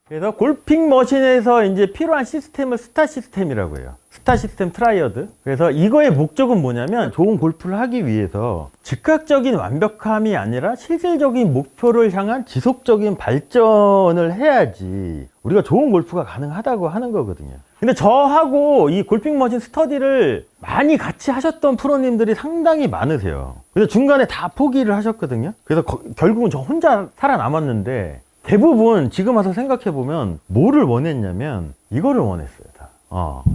그래서 골핑 머신에서 이제 필요한 시스템을 스타 시스템이라고 해요. 스타 시스템 트라이어드. 그래서 이거의 목적은 뭐냐면 좋은 골프를 하기 위해서 즉각적인 완벽함이 아니라 실질적인 목표를 향한 지속적인 발전을 해야지 우리가 좋은 골프가 가능하다고 하는 거거든요. 근데 저하고 이 골핑 머신 스터디를 많이 같이 하셨던 프로님들이 상당히 많으세요. 그래서 중간에 다 포기를 하셨거든요. 그래서 결국은 저 혼자 살아남았는데 대부분 지금 와서 생각해보면 뭐를 원했냐면 이거를 원했어요. 다.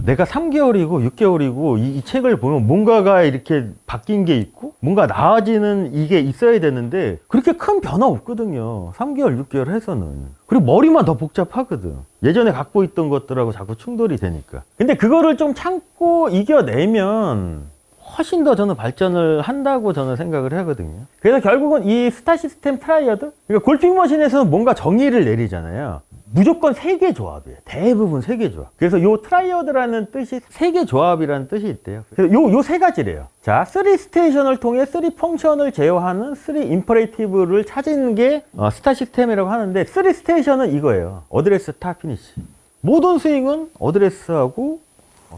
내가 3개월이고 6개월이고 이 책을 보면 뭔가가 이렇게 바뀐 게 있고 뭔가 나아지는 이게 있어야 되는데 그렇게 큰 변화 없거든요. 3개월, 6개월 해서는. 그리고 머리만 더 복잡하거든. 예전에 갖고 있던 것들하고 자꾸 충돌이 되니까. 근데 그거를 좀 참고 이겨내면 훨씬 더 저는 발전을 한다고 저는 생각을 하거든요. 그래서 결국은 이 스타 시스템 트라이어드, 그러니까 골핑 머신에서는 뭔가 정의를 내리잖아요. 무조건 세개 조합이에요. 대부분 세개 조합. 그래서 요 트라이어드라는 뜻이 세개 조합이라는 뜻이 있대요. 그래서 요 세 가지래요. 자, 3 스테이션을 통해 3 펑션을 제어하는 3 임퍼레이티브를 찾은 게 스타 시스템이라고 하는데 3 스테이션은 이거예요. 어드레스, 탑, 피니시. 모든 스윙은 어드레스하고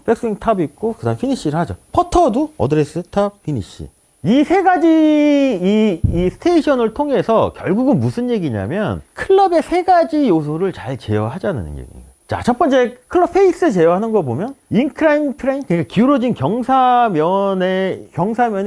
백스윙 탑 있고 그 다음 피니시를 하죠. 퍼터도 어드레스, 탑, 피니시. 이 세 가지 이 스테이션을 통해서 결국은 무슨 얘기냐면 클럽의 세 가지 요소를 잘 제어하자는 얘기예요. 자, 첫 번째 클럽 페이스 제어하는 거 보면 인클라인 플레인, 그러니까 기울어진 경사면이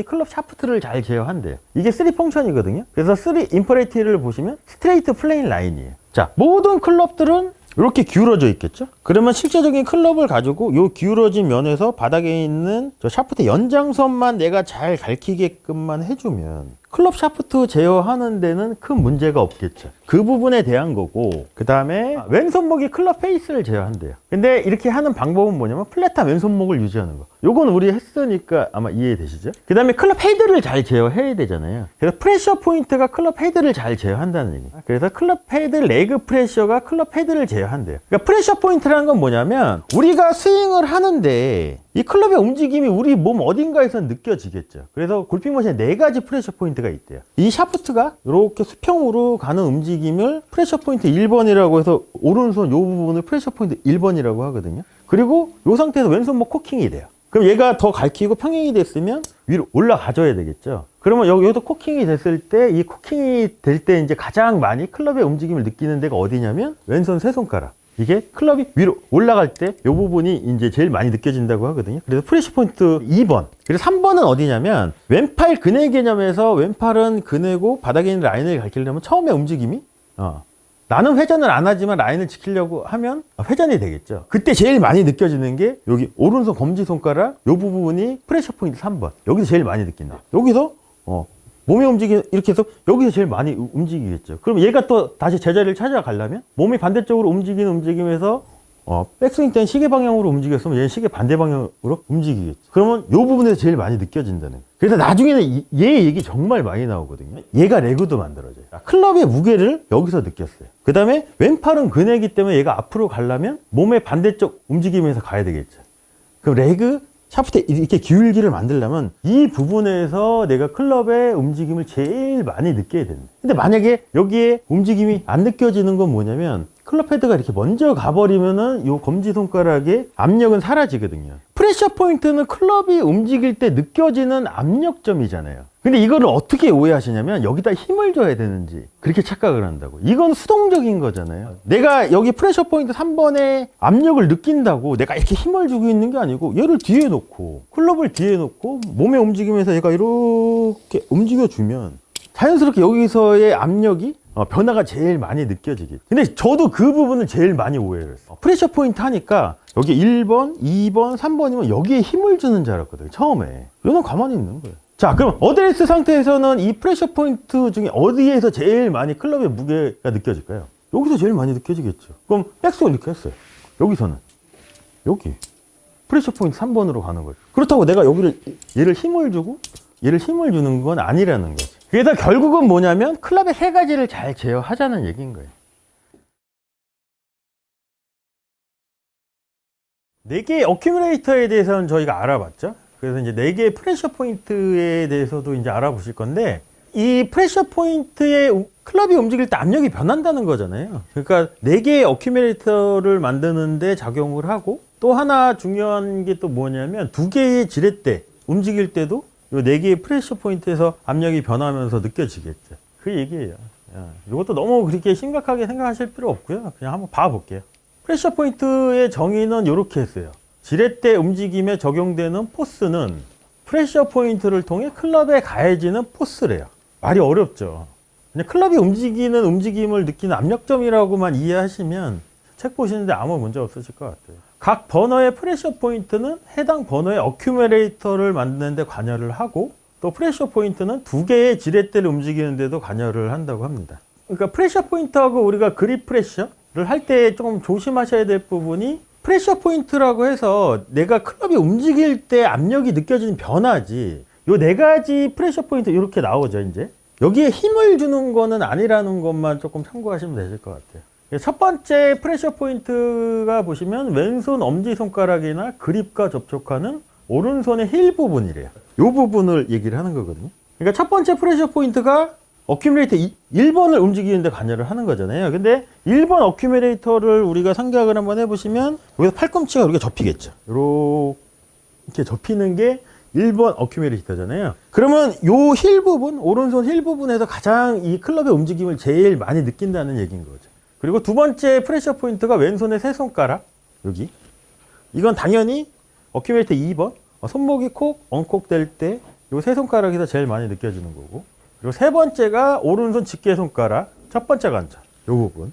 클럽 샤프트를 잘 제어한대요. 이게 3 펑션이거든요. 그래서 3 임퍼레이티를 보시면 스트레이트 플레인 라인이에요. 자, 모든 클럽들은 이렇게 기울어져 있겠죠? 그러면 실제적인 클럽을 가지고 이 기울어진 면에서 바닥에 있는 저 샤프트 연장선만 내가 잘 가리키게끔만 해주면 클럽 샤프트 제어하는 데는 큰 문제가 없겠죠. 그 부분에 대한 거고, 그 다음에 왼손목이 클럽 페이스를 제어한대요. 근데 이렇게 하는 방법은 뭐냐면 플랫한 왼손목을 유지하는 거. 요건 우리 했으니까 아마 이해되시죠? 그 다음에 클럽 헤드를 잘 제어해야 되잖아요. 그래서 프레셔 포인트가 클럽 헤드를 잘 제어한다는 얘기예요. 그래서 클럽 헤드, 레그 프레셔가 클럽 헤드를 제어한대요. 그러니까 프레셔 포인트라는 건 뭐냐면 우리가 스윙을 하는데 이 클럽의 움직임이 우리 몸 어딘가에서 느껴지겠죠. 그래서 골핑 머신에 4가지 프레셔 포인트가 있대요. 이 샤프트가 이렇게 수평으로 가는 움직임을 프레셔 포인트 1번이라고 해서 오른손 이 부분을 프레셔 포인트 1번이라고 하거든요. 그리고 이 상태에서 왼손목 코킹이 돼요. 그럼 얘가 더 갈키고 평행이 됐으면 위로 올라가줘야 되겠죠. 그러면 여기도 코킹이 됐을 때 이 코킹이 될 때 이제 가장 많이 클럽의 움직임을 느끼는 데가 어디냐면 왼손 세 손가락. 이게 클럽이 위로 올라갈 때 이 부분이 이제 제일 많이 느껴진다고 하거든요. 그래서 프레셔 포인트 2번. 그리고 3번은 어디냐면 왼팔 근해 개념에서 왼팔은 근해고 바닥에 있는 라인을 가리키려면 처음에 움직임이 나는 회전을 안 하지만 라인을 지키려고 하면 회전이 되겠죠. 그때 제일 많이 느껴지는 게 여기 오른손 검지손가락 이 부분이 프레셔 포인트 3번. 여기서 제일 많이 느낀다. 여기서 몸의 움직임 이렇게 해서 여기서 제일 많이 움직이겠죠. 그럼 얘가 또 다시 제자리를 찾아가려면 몸이 반대쪽으로 움직이는 움직임에서 백스윙 때는 시계 방향으로 움직였으면 얘는 시계 반대 방향으로 움직이겠죠. 그러면 이 부분에서 제일 많이 느껴진다는 거예요. 그래서 나중에는 얘 얘기 정말 많이 나오거든요. 얘가 레그도 만들어져요. 클럽의 무게를 여기서 느꼈어요. 그 다음에 왼팔은 근해이기 때문에 얘가 앞으로 가려면 몸의 반대쪽 움직임에서 가야 되겠죠. 그럼 레그 샤프트 이렇게 기울기를 만들려면 이 부분에서 내가 클럽의 움직임을 제일 많이 느껴야 됩니다. 근데 만약에 여기에 움직임이 안 느껴지는 건 뭐냐면 클럽 헤드가 이렇게 먼저 가버리면은 요 검지손가락의 압력은 사라지거든요. 프레셔 포인트는 클럽이 움직일 때 느껴지는 압력점이잖아요. 근데 이거를 어떻게 오해하시냐면 여기다 힘을 줘야 되는지 그렇게 착각을 한다고. 이건 수동적인 거잖아요. 내가 여기 프레셔 포인트 3번에 압력을 느낀다고 내가 이렇게 힘을 주고 있는 게 아니고 얘를 뒤에 놓고 클럽을 뒤에 놓고 몸의 움직임에서 얘가 이렇게 움직여주면 자연스럽게 여기서의 압력이 변화가 제일 많이 느껴지겠죠. 근데 저도 그 부분을 제일 많이 오해를 했어요. 프레셔 포인트 하니까 여기 1번, 2번, 3번이면 여기에 힘을 주는 줄 알았거든요. 처음에. 이거는 가만히 있는 거예요. 자, 그럼 어드레스 상태에서는 이 프레셔 포인트 중에 어디에서 제일 많이 클럽의 무게가 느껴질까요? 여기서 제일 많이 느껴지겠죠. 그럼 백스윙 이렇게 했어요. 여기서는 여기 프레셔 포인트 3번으로 가는 거예요. 그렇다고 내가 얘를 힘을 주고 얘를 힘을 주는 건 아니라는 거죠. 그래서 결국은 뭐냐면 클럽의 3가지를 잘 제어하자는 얘기인 거예요. 4개의 어큐뮬레이터에 대해서는 저희가 알아봤죠. 그래서 이제 4개의 프레셔 포인트에 대해서도 이제 알아보실 건데 이 프레셔 포인트에 클럽이 움직일 때 압력이 변한다는 거잖아요. 그러니까 4개의 어큐뮬레이터를 만드는데 작용을 하고, 또 하나 중요한 게 또 뭐냐면 2개의 지렛대 움직일 때도 이 4개의 프레셔 포인트에서 압력이 변하면서 느껴지겠죠. 그 얘기예요. 이것도 너무 그렇게 심각하게 생각하실 필요 없고요. 그냥 한번 봐볼게요. 프레셔 포인트의 정의는 이렇게 했어요. 지렛대 움직임에 적용되는 포스는 프레셔 포인트를 통해 클럽에 가해지는 포스래요. 말이 어렵죠. 그냥 클럽이 움직이는 움직임을 느끼는 압력점이라고만 이해하시면 책 보시는데 아무 문제 없으실 것 같아요. 각 버너의 프레셔 포인트는 해당 버너의 어큐뮬레이터를 만드는 데 관여를 하고, 또 프레셔 포인트는 2개의 지렛대를 움직이는 데도 관여를 한다고 합니다. 그러니까 프레셔 포인트하고 우리가 그립 프레셔를 할 때 좀 조심하셔야 될 부분이, 프레셔 포인트라고 해서 내가 클럽이 움직일 때 압력이 느껴지는 변화지, 요 4가지 프레셔 포인트 이렇게 나오죠. 이제 여기에 힘을 주는 거는 아니라는 것만 조금 참고하시면 되실 것 같아요. 첫 번째 프레셔 포인트가 보시면 왼손 엄지손가락이나 그립과 접촉하는 오른손의 힐 부분이래요. 이 부분을 얘기를 하는 거거든요. 그러니까 첫 번째 프레셔 포인트가 어큐뮬레이터 1번을 움직이는데 관여를 하는 거잖아요. 근데 1번 어큐뮬레이터를 우리가 생각을 한번 해보시면, 여기서 팔꿈치가 이렇게 접히겠죠. 이렇게 접히는 게 1번 어큐뮬레이터잖아요. 그러면 요 힐 부분, 오른손 힐 부분에서 가장 이 클럽의 움직임을 제일 많이 느낀다는 얘기인 거죠. 그리고 두 번째 프레셔 포인트가 왼손의 세 손가락, 여기. 이건 당연히 어큐뮬레이터 2번, 손목이 콕, 엉콕 될 때 요 세 손가락에서 제일 많이 느껴지는 거고. 그리고 세 번째가 오른손 집게 손가락, 첫 번째 관절, 요 부분.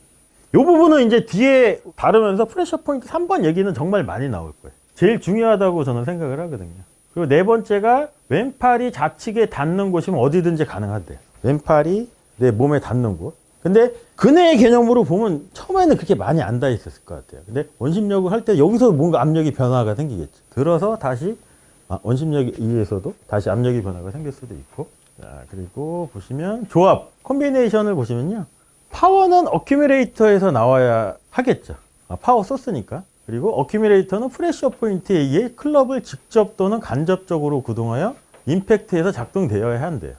요 부분은 이제 뒤에 다루면서 프레셔 포인트 3번 얘기는 정말 많이 나올 거예요. 제일 중요하다고 저는 생각을 하거든요. 그리고 네 번째가 왼팔이 좌측에 닿는 곳이면 어디든지 가능하대요. 왼팔이 내 몸에 닿는 곳. 근데 근해의 개념으로 보면 처음에는 그렇게 많이 안 닿아 있었을 것 같아요. 근데 원심력을 할 때 여기서 뭔가 압력이 변화가 생기겠죠. 들어서 다시 원심력에 의해서도 다시 압력이 변화가 생길 수도 있고. 자, 그리고 보시면 조합, 콤비네이션을 보시면요. 파워는 어큐뮬레이터에서 나와야 하겠죠. 파워 소스니까. 그리고 어큐뮬레이터는 프레셔 포인트에 의해 클럽을 직접 또는 간접적으로 구동하여 임팩트에서 작동되어야 한대요.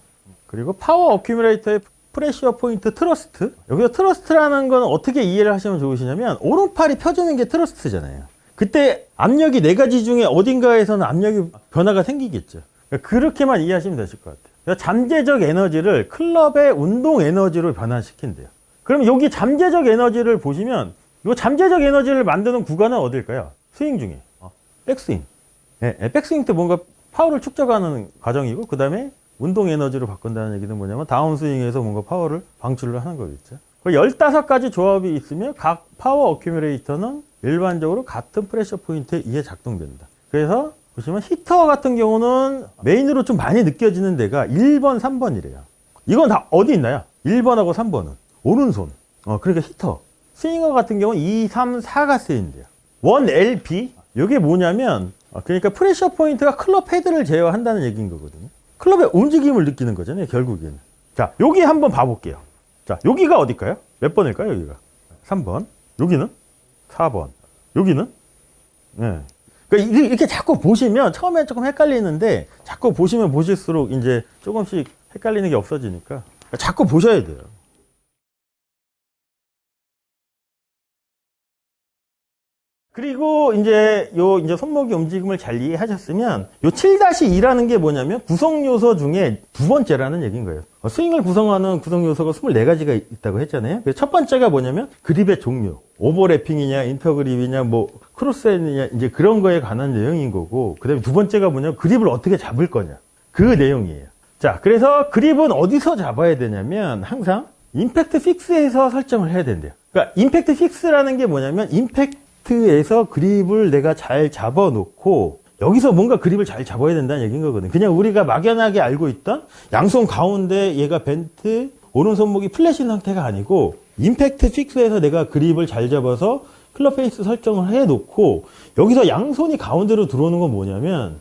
그리고 파워 어큐뮬레이터의 프레셔 포인트 트러스트. 여기서 트러스트라는 건 어떻게 이해를 하시면 좋으시냐면, 오른팔이 펴지는 게 트러스트잖아요. 그때 압력이 4가지 중에 어딘가에서는 압력이 변화가 생기겠죠. 그렇게만 이해하시면 되실 것 같아요. 잠재적 에너지를 클럽의 운동 에너지로 변환시킨대요. 그럼 여기 잠재적 에너지를 보시면, 이 잠재적 에너지를 만드는 구간은 어딜까요? 스윙 중에. 백스윙. 네, 백스윙 때 뭔가 파워를 축적하는 과정이고, 그 다음에 운동 에너지로 바꾼다는 얘기는 뭐냐면 다운스윙에서 뭔가 파워를 방출을 하는 거겠죠. 15가지 조합이 있으면 각 파워 어큐뮬레이터는 일반적으로 같은 프레셔 포인트에 의해 작동된다. 그래서 보시면 히터 같은 경우는 메인으로 좀 많이 느껴지는 데가 1번, 3번이래요. 이건 다 어디 있나요? 1번하고 3번은 오른손. 그러니까 히터. 스윙어 같은 경우는 2, 3, 4가 쓰인대요. 1LB. 이게 뭐냐면, 그러니까 프레셔 포인트가 클럽 헤드를 제어한다는 얘기인 거거든요. 클럽의 움직임을 느끼는 거잖아요, 결국에는. 자, 여기 한번 봐볼게요. 자, 여기가 어딜까요? 몇 번일까요, 여기가? 3번. 여기는? 4번. 여기는? 네. 그러니까 이렇게 자꾸 보시면 처음에 조금 헷갈리는데, 자꾸 보시면 보실수록 이제 조금씩 헷갈리는 게 없어지니까 자꾸 보셔야 돼요. 그리고 이제 이제 손목의 움직임을 잘 이해하셨으면, 요 7-2라는 게 뭐냐면 구성 요소 중에 두 번째라는 얘기인 거예요. 스윙을 구성하는 구성 요소가 24가지가 있다고 했잖아요. 그래서 첫 번째가 뭐냐면 그립의 종류, 오버래핑이냐, 인터그립이냐, 뭐 크로스헤드냐, 이제 그런 거에 관한 내용인 거고, 그다음에 두 번째가 뭐냐면 그립을 어떻게 잡을 거냐, 그 내용이에요. 자, 그래서 그립은 어디서 잡아야 되냐면 항상 임팩트 픽스에서 설정을 해야 된대요. 그러니까 임팩트 픽스라는 게 뭐냐면, 임팩트에서 그립을 내가 잘 잡아놓고 여기서 뭔가 그립을 잘 잡아야 된다는 얘기인 거거든요. 그냥 우리가 막연하게 알고 있던 양손 가운데 얘가 벤트, 오른손목이 플랫인 상태가 아니고, 임팩트 픽스에서 내가 그립을 잘 잡아서 클럽 페이스 설정을 해놓고, 여기서 양손이 가운데로 들어오는 건 뭐냐면,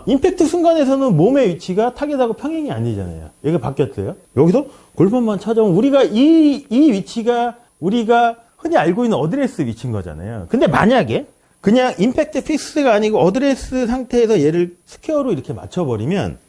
임팩트 순간에서는 몸의 위치가 타겟하고 평행이 아니잖아요. 여기가 바뀌었어요. 여기서 골반만 찾아오면 우리가 이 위치가 우리가 흔히 알고 있는 어드레스 위치인 거잖아요. 근데 만약에 그냥 임팩트 픽스가 아니고 어드레스 상태에서 얘를 스퀘어로 이렇게 맞춰버리면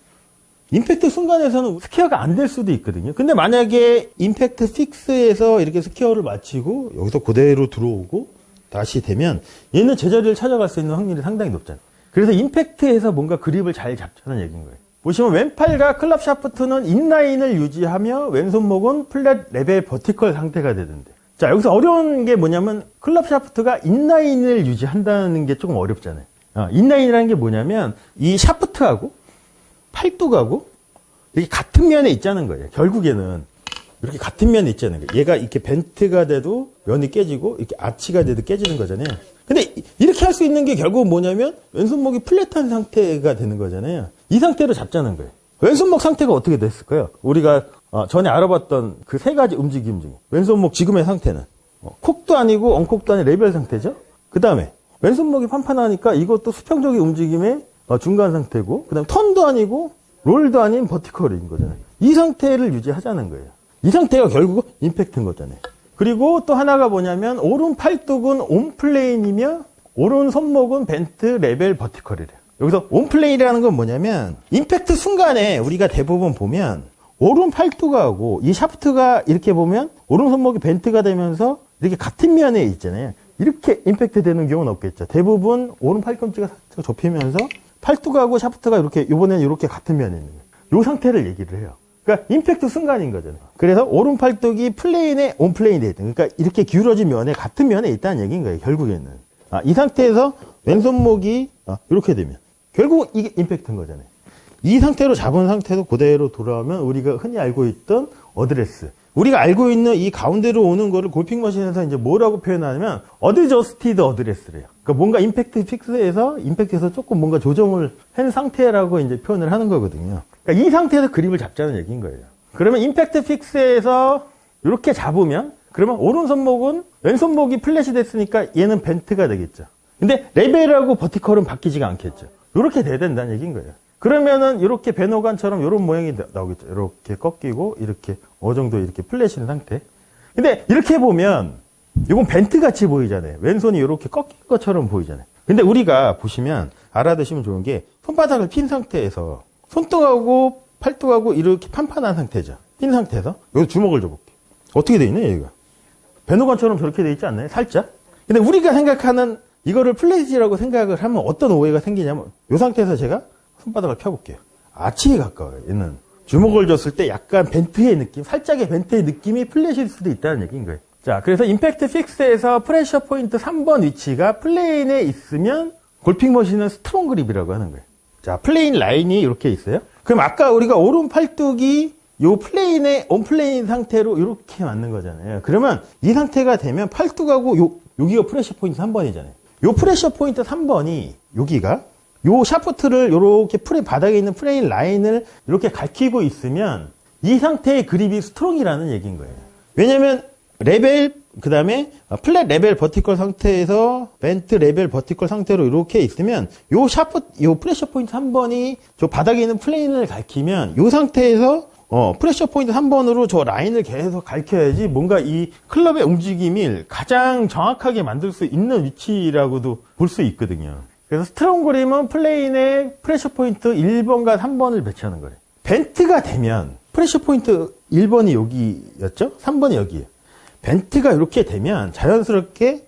임팩트 순간에서는 스퀘어가 안 될 수도 있거든요. 근데 만약에 임팩트 픽스에서 이렇게 스퀘어를 마치고 여기서 그대로 들어오고 다시 되면 얘는 제자리를 찾아갈 수 있는 확률이 상당히 높잖아요. 그래서 임팩트에서 뭔가 그립을 잘 잡자는 얘기인 거예요. 보시면 왼팔과 클럽 샤프트는 인라인을 유지하며 왼손목은 플랫 레벨 버티컬 상태가 되던데. 자, 여기서 어려운 게 뭐냐면 클럽 샤프트가 인라인을 유지한다는 게 조금 어렵잖아요. 인라인이라는 게 뭐냐면 이 샤프트하고 팔뚝하고 이렇게 같은 면에 있자는 거예요. 결국에는 이렇게 같은 면에 있자는 거예요. 얘가 이렇게 벤트가 돼도 면이 깨지고 이렇게 아치가 돼도 깨지는 거잖아요. 근데 이렇게 할 수 있는 게 결국은 뭐냐면 왼손목이 플랫한 상태가 되는 거잖아요. 이 상태로 잡자는 거예요. 왼손목 상태가 어떻게 됐을까요? 우리가 전에 알아봤던 그 세 가지 움직임 중에 왼손목 지금의 상태는 콕도 아니고 엉콕도 아닌 레벨 상태죠. 그 다음에 왼손목이 판판하니까 이것도 수평적인 움직임의 중간 상태고, 그 다음에 턴도 아니고 롤도 아닌 버티컬인 거잖아요. 이 상태를 유지하자는 거예요. 이 상태가 결국 임팩트인 거잖아요. 그리고 또 하나가 뭐냐면 오른 팔뚝은 온플레인이며 오른 손목은 벤트 레벨 버티컬이래요. 여기서 온플레인이라는 건 뭐냐면 임팩트 순간에 우리가 대부분 보면 오른 팔뚝하고 이 샤프트가 이렇게 보면 오른 손목이 벤트가 되면서 이렇게 같은 면에 있잖아요. 이렇게 임팩트 되는 경우는 없겠죠. 대부분 오른 팔꿈치가 살짝 좁히면서 팔뚝하고 샤프트가 이렇게 이번에는 이렇게 같은 면에 있는 거예요. 이 상태를 얘기를 해요. 그러니까 임팩트 순간인 거잖아요. 그래서 오른 팔뚝이 플레인에 온플레인에 있다. 그러니까 이렇게 기울어진 면에 같은 면에 있다는 얘기인 거예요. 결국에는 이 상태에서 왼손목이 이렇게 되면 결국 이게 임팩트인 거잖아요. 이 상태로 잡은 상태도 그대로 돌아오면 우리가 흔히 알고 있던 어드레스, 우리가 알고 있는 이 가운데로 오는 거를 골핑 머신에서 이제 뭐라고 표현하냐면 어드저스티드 어드레스래요. 그러니까 뭔가 임팩트에서 조금 뭔가 조정을 한 상태라고 이제 표현을 하는 거거든요. 그러니까 이 상태에서 그립을 잡자는 얘기인 거예요. 그러면 임팩트 픽스에서 이렇게 잡으면 그러면 오른손목은 왼손목이 플랫이 됐으니까 얘는 벤트가 되겠죠. 근데 레벨하고 버티컬은 바뀌지가 않겠죠. 이렇게 돼야 된다는 얘기인 거예요. 그러면은 이렇게 배노관처럼 이런 모양이 나오겠죠. 이렇게 꺾이고 이렇게 어느 정도 이렇게 플랫인 상태. 근데 이렇게 보면 이건 벤트 같이 보이잖아요. 왼손이 이렇게 꺾인 것처럼 보이잖아요. 근데 우리가 보시면 알아두시면 좋은 게 손바닥을 핀 상태에서 손등하고 팔뚝하고 이렇게 판판한 상태죠. 핀 상태에서 여기 주먹을 줘볼게요. 어떻게 돼 있나요, 얘가? 배노관처럼 저렇게 돼 있지 않나요? 살짝. 근데 우리가 생각하는 이거를 플랫이라고 생각을 하면 어떤 오해가 생기냐면 이 상태에서 제가 손바닥을 펴볼게요. 아치에 가까워요. 얘는 주먹을 줬을 때 약간 벤트의 느낌, 살짝의 벤트의 느낌이 플랫일 수도 있다는 얘기인 거예요. 자, 그래서 임팩트 픽스에서 프레셔 포인트 3번 위치가 플레인에 있으면 골핑 머신은 스트롱 그립이라고 하는 거예요. 자, 플레인 라인이 이렇게 있어요. 그럼 아까 우리가 오른 팔뚝이 요 플레인의 온플레인 상태로 이렇게 맞는 거잖아요. 그러면 이 상태가 되면 팔뚝하고 여기가 프레셔 포인트 3번이잖아요. 요 프레셔 포인트 3번이 여기가 요 샤프트를 요렇게 바닥에 있는 플레인 라인을 이렇게 가리키고 있으면 이 상태의 그립이 스트롱이라는 얘기인 거예요. 왜냐면 레벨, 그 다음에 플랫 레벨 버티컬 상태에서 벤트 레벨 버티컬 상태로 이렇게 있으면 요 프레셔 포인트 3번이 저 바닥에 있는 플레인을 가리키면 요 상태에서 프레셔 포인트 3번으로 저 라인을 계속 가리켜야지 뭔가 이 클럽의 움직임을 가장 정확하게 만들 수 있는 위치라고도 볼 수 있거든요. 그래서 스트롱 그립은 플레인에 프레셔 포인트 1번과 3번을 배치하는 거예요. 벤트가 되면 프레셔 포인트 1번이 여기였죠? 3번이 여기예요. 벤트가 이렇게 되면 자연스럽게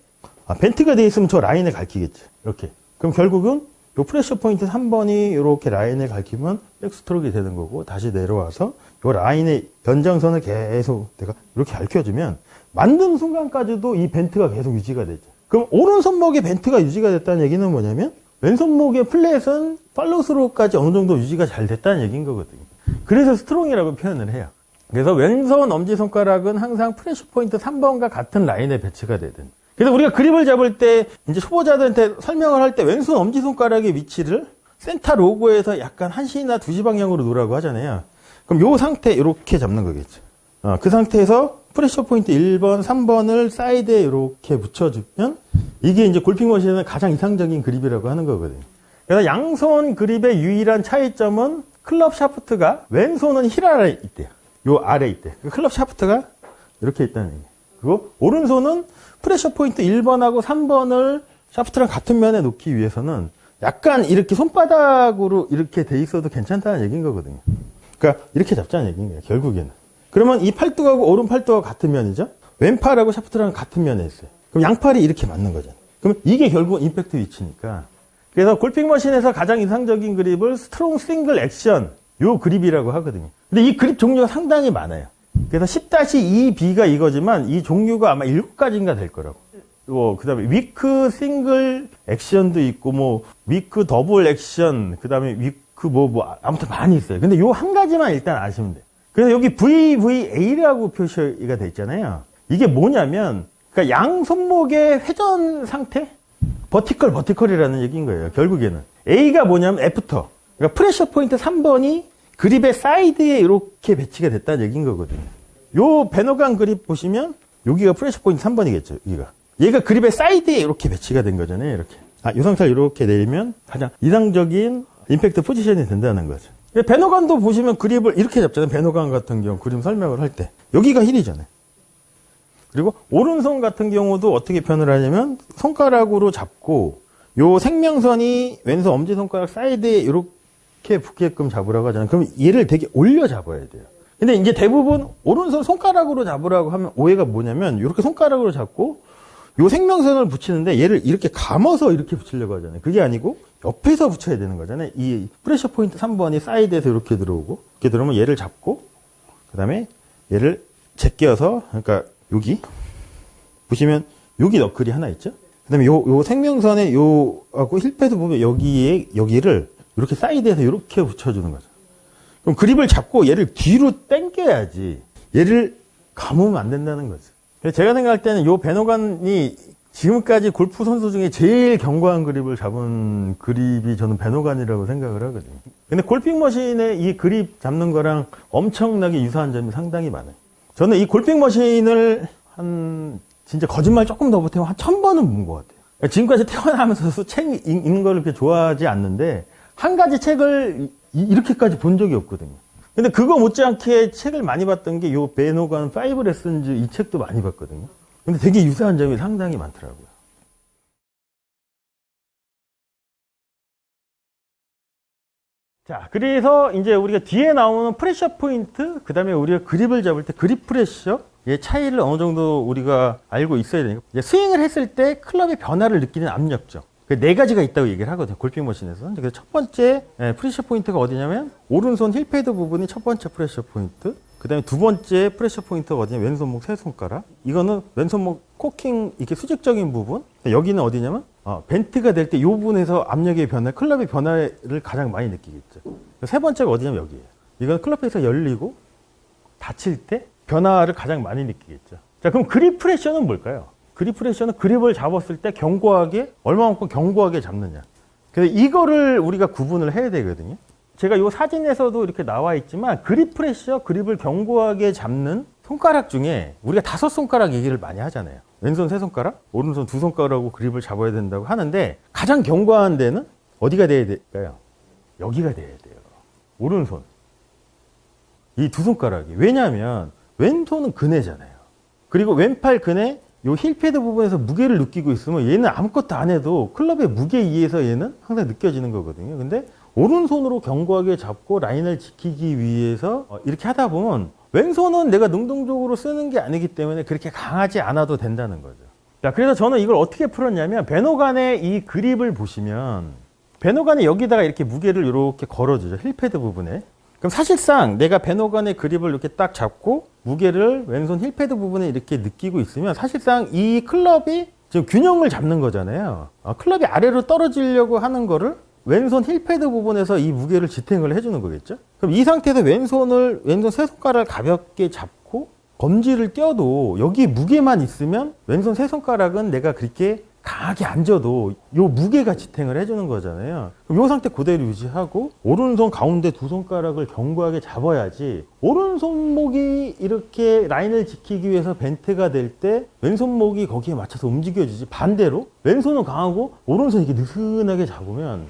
벤트가 되어 있으면 저 라인을 가리키겠죠. 이렇게. 그럼 결국은 요 프레셔 포인트 3번이 이렇게 라인을 가리키면 백스트로크가 되는 거고 다시 내려와서 요 라인의 연장선을 계속 내가 이렇게 가리켜주면 만든 순간까지도 이 벤트가 계속 유지가 되죠. 그럼 오른손목의 벤트가 유지가 됐다는 얘기는 뭐냐면 왼손목의 플랫은 팔로우스로우까지 어느 정도 유지가 잘 됐다는 얘기인 거거든요. 그래서 스트롱이라고 표현을 해요. 그래서 왼손 엄지손가락은 항상 프레셔 포인트 3번과 같은 라인에 배치가 되든. 그래서 우리가 그립을 잡을 때 이제 초보자들한테 설명을 할 때 왼손 엄지손가락의 위치를 센터 로고에서 약간 1시나 2시 방향으로 놓으라고 하잖아요. 그럼 요 상태 이렇게 잡는 거겠죠. 그 상태에서 프레셔 포인트 1번, 3번을 사이드에 이렇게 붙여주면 이게 이제 골핑 머신의 가장 이상적인 그립이라고 하는 거거든요. 그래서 양손 그립의 유일한 차이점은 클럽 샤프트가 왼손은 힐 아래에 있대요. 요 아래에 있대. 클럽 샤프트가 이렇게 있다는 얘기예요. 그리고 오른손은 프레셔 포인트 1번하고 3번을 샤프트랑 같은 면에 놓기 위해서는 약간 이렇게 손바닥으로 이렇게 돼 있어도 괜찮다는 얘기인 거거든요. 그러니까 이렇게 잡자는 얘기인 거예요, 결국에는. 그러면 이 팔뚝하고 오른 팔뚝하고 같은 면이죠? 왼팔하고 샤프트랑 같은 면에 있어요. 그럼 양팔이 이렇게 맞는 거잖아요. 그럼 이게 결국 임팩트 위치니까. 그래서 골핑 머신에서 가장 이상적인 그립을 스트롱 싱글 액션, 요 그립이라고 하거든요. 근데 이 그립 종류가 상당히 많아요. 그래서 10-2B가 이거지만 이 종류가 아마 7가지인가 될 거라고. 그 다음에 위크 싱글 액션도 있고, 뭐, 위크 더블 액션, 그 다음에 위크 아무튼 많이 있어요. 근데 요 한 가지만 일단 아시면 돼요. 그래서 여기 VVA라고 표시가 돼 있잖아요. 이게 뭐냐면, 그러니까 양 손목의 회전 상태? 버티컬이라는 얘기인 거예요, 결국에는. A가 뭐냐면 애프터. 그러니까 프레셔 포인트 3번이 그립의 사이드에 이렇게 배치가 됐다는 얘기인 거거든요. 요 베너간 그립 보시면 여기가 프레셔 포인트 3번이겠죠, 여기가. 얘가 그립의 사이드에 이렇게 배치가 된 거잖아요, 이렇게. 이 상태를 이렇게 내리면 가장 이상적인 임팩트 포지션이 된다는 거죠. 베너간도 보시면 그립을 이렇게 잡잖아요. 베너간 같은 경우 그림 설명을 할 때. 여기가 힐이잖아요. 그리고 오른손 같은 경우도 어떻게 표현을 하냐면 손가락으로 잡고 요 생명선이 왼손 엄지손가락 사이드에 이렇게 붙게끔 잡으라고 하잖아요. 그럼 얘를 되게 올려 잡아야 돼요. 근데 이제 대부분 오른손 손가락으로 잡으라고 하면 오해가 뭐냐면 이렇게 손가락으로 잡고 요 생명선을 붙이는데 얘를 이렇게 감아서 이렇게 붙이려고 하잖아요. 그게 아니고 옆에서 붙여야 되는 거잖아요. 이 프레셔 포인트 3번이 사이드에서 이렇게 들어오고 이렇게 들어오면 얘를 잡고 그 다음에 얘를 제껴서 그러니까 여기 보시면 여기 너클이 하나 있죠. 그다음에 요 생명선에 요하고 힐패드 보면 여기를 이렇게 사이드에서 이렇게 붙여주는 거죠. 그럼 그립을 잡고 얘를 뒤로 당겨야지 얘를 감으면 안 된다는 거죠. 그래서 제가 생각할 때는 요 베너간이 지금까지 골프 선수 중에 제일 견고한 그립을 잡은 그립이 저는 베너간이라고 생각을 하거든요. 근데 골핑 머신의 이 그립 잡는 거랑 엄청나게 유사한 점이 상당히 많아요. 저는 이 골핑 머신을 진짜 거짓말 조금 더 못하면 한 1000번은 본 것 같아요. 지금까지 태어나면서 책 읽는 걸 그렇게 좋아하지 않는데, 한 가지 책을 이렇게까지 본 적이 없거든요. 근데 그거 못지않게 책을 많이 봤던 게 요 베너간 5 레슨즈 이 책도 많이 봤거든요. 근데 되게 유사한 점이 상당히 많더라고요. 자, 그래서 이제 우리가 뒤에 나오는 프레셔 포인트, 그 다음에 우리가 그립을 잡을 때 그립 프레셔의 차이를 어느 정도 우리가 알고 있어야 되니까, 이제 스윙을 했을 때 클럽의 변화를 느끼는 압력죠. 그 네 가지가 있다고 얘기를 하거든요, 골핑 머신에서. 그래서 첫 번째 프레셔 포인트가 어디냐면, 오른손 힐패드 부분이 첫 번째 프레셔 포인트. 그 다음에 두 번째 프레셔 포인트가 어디냐면, 왼손목 세 손가락. 이거는 왼손목 코킹, 이렇게 수직적인 부분. 여기는 어디냐면, 벤트가 될 때 이 부분에서 압력의 변화, 클럽의 변화를 가장 많이 느끼겠죠. 세 번째가 어디냐면 여기예요. 이건 클럽에서 열리고 닫힐 때 변화를 가장 많이 느끼겠죠. 자, 그럼 그립 프레셔는 뭘까요? 그립 프레셔는 그립을 잡았을 때 견고하게, 얼마만큼 견고하게 잡느냐. 그래서 이거를 우리가 구분을 해야 되거든요. 제가 이 사진에서도 이렇게 나와 있지만, 그립 프레셔, 그립을 견고하게 잡는 손가락 중에 우리가 5손가락 얘기를 많이 하잖아요. 왼손 3손가락, 오른손 2손가락으로 그립을 잡아야 된다고 하는데, 가장 견고한 데는 어디가 돼야 될까요? 여기가 돼야 돼요. 오른손. 이 2손가락이. 왜냐하면 왼손은 근해잖아요. 그리고 왼팔 근해, 요 힐패드 부분에서 무게를 느끼고 있으면 얘는 아무것도 안 해도 클럽의 무게에 의해서 얘는 항상 느껴지는 거거든요. 근데 오른손으로 견고하게 잡고 라인을 지키기 위해서 이렇게 하다 보면, 왼손은 내가 능동적으로 쓰는 게 아니기 때문에 그렇게 강하지 않아도 된다는 거죠. 자, 그래서 저는 이걸 어떻게 풀었냐면, 베너간의 이 그립을 보시면, 베너간에 여기다가 이렇게 무게를 이렇게 걸어주죠. 힐패드 부분에. 그럼 사실상 내가 베너간의 그립을 이렇게 딱 잡고 무게를 왼손 힐패드 부분에 이렇게 느끼고 있으면, 사실상 이 클럽이 지금 균형을 잡는 거잖아요. 클럽이 아래로 떨어지려고 하는 거를 왼손 힐패드 부분에서 이 무게를 지탱을 해주는 거겠죠. 그럼 이 상태에서 왼손 세 손가락을 가볍게 잡고 검지를 껴도 여기 무게만 있으면 왼손 세 손가락은 내가 그렇게 강하게 앉아도 요 무게가 지탱을 해주는 거잖아요. 그럼 요 상태 그대로 유지하고 오른손 가운데 2손가락을 견고하게 잡아야지, 오른손목이 이렇게 라인을 지키기 위해서 벤트가 될 때 왼손목이 거기에 맞춰서 움직여주지, 반대로 왼손은 강하고 오른손이 이렇게 느슨하게 잡으면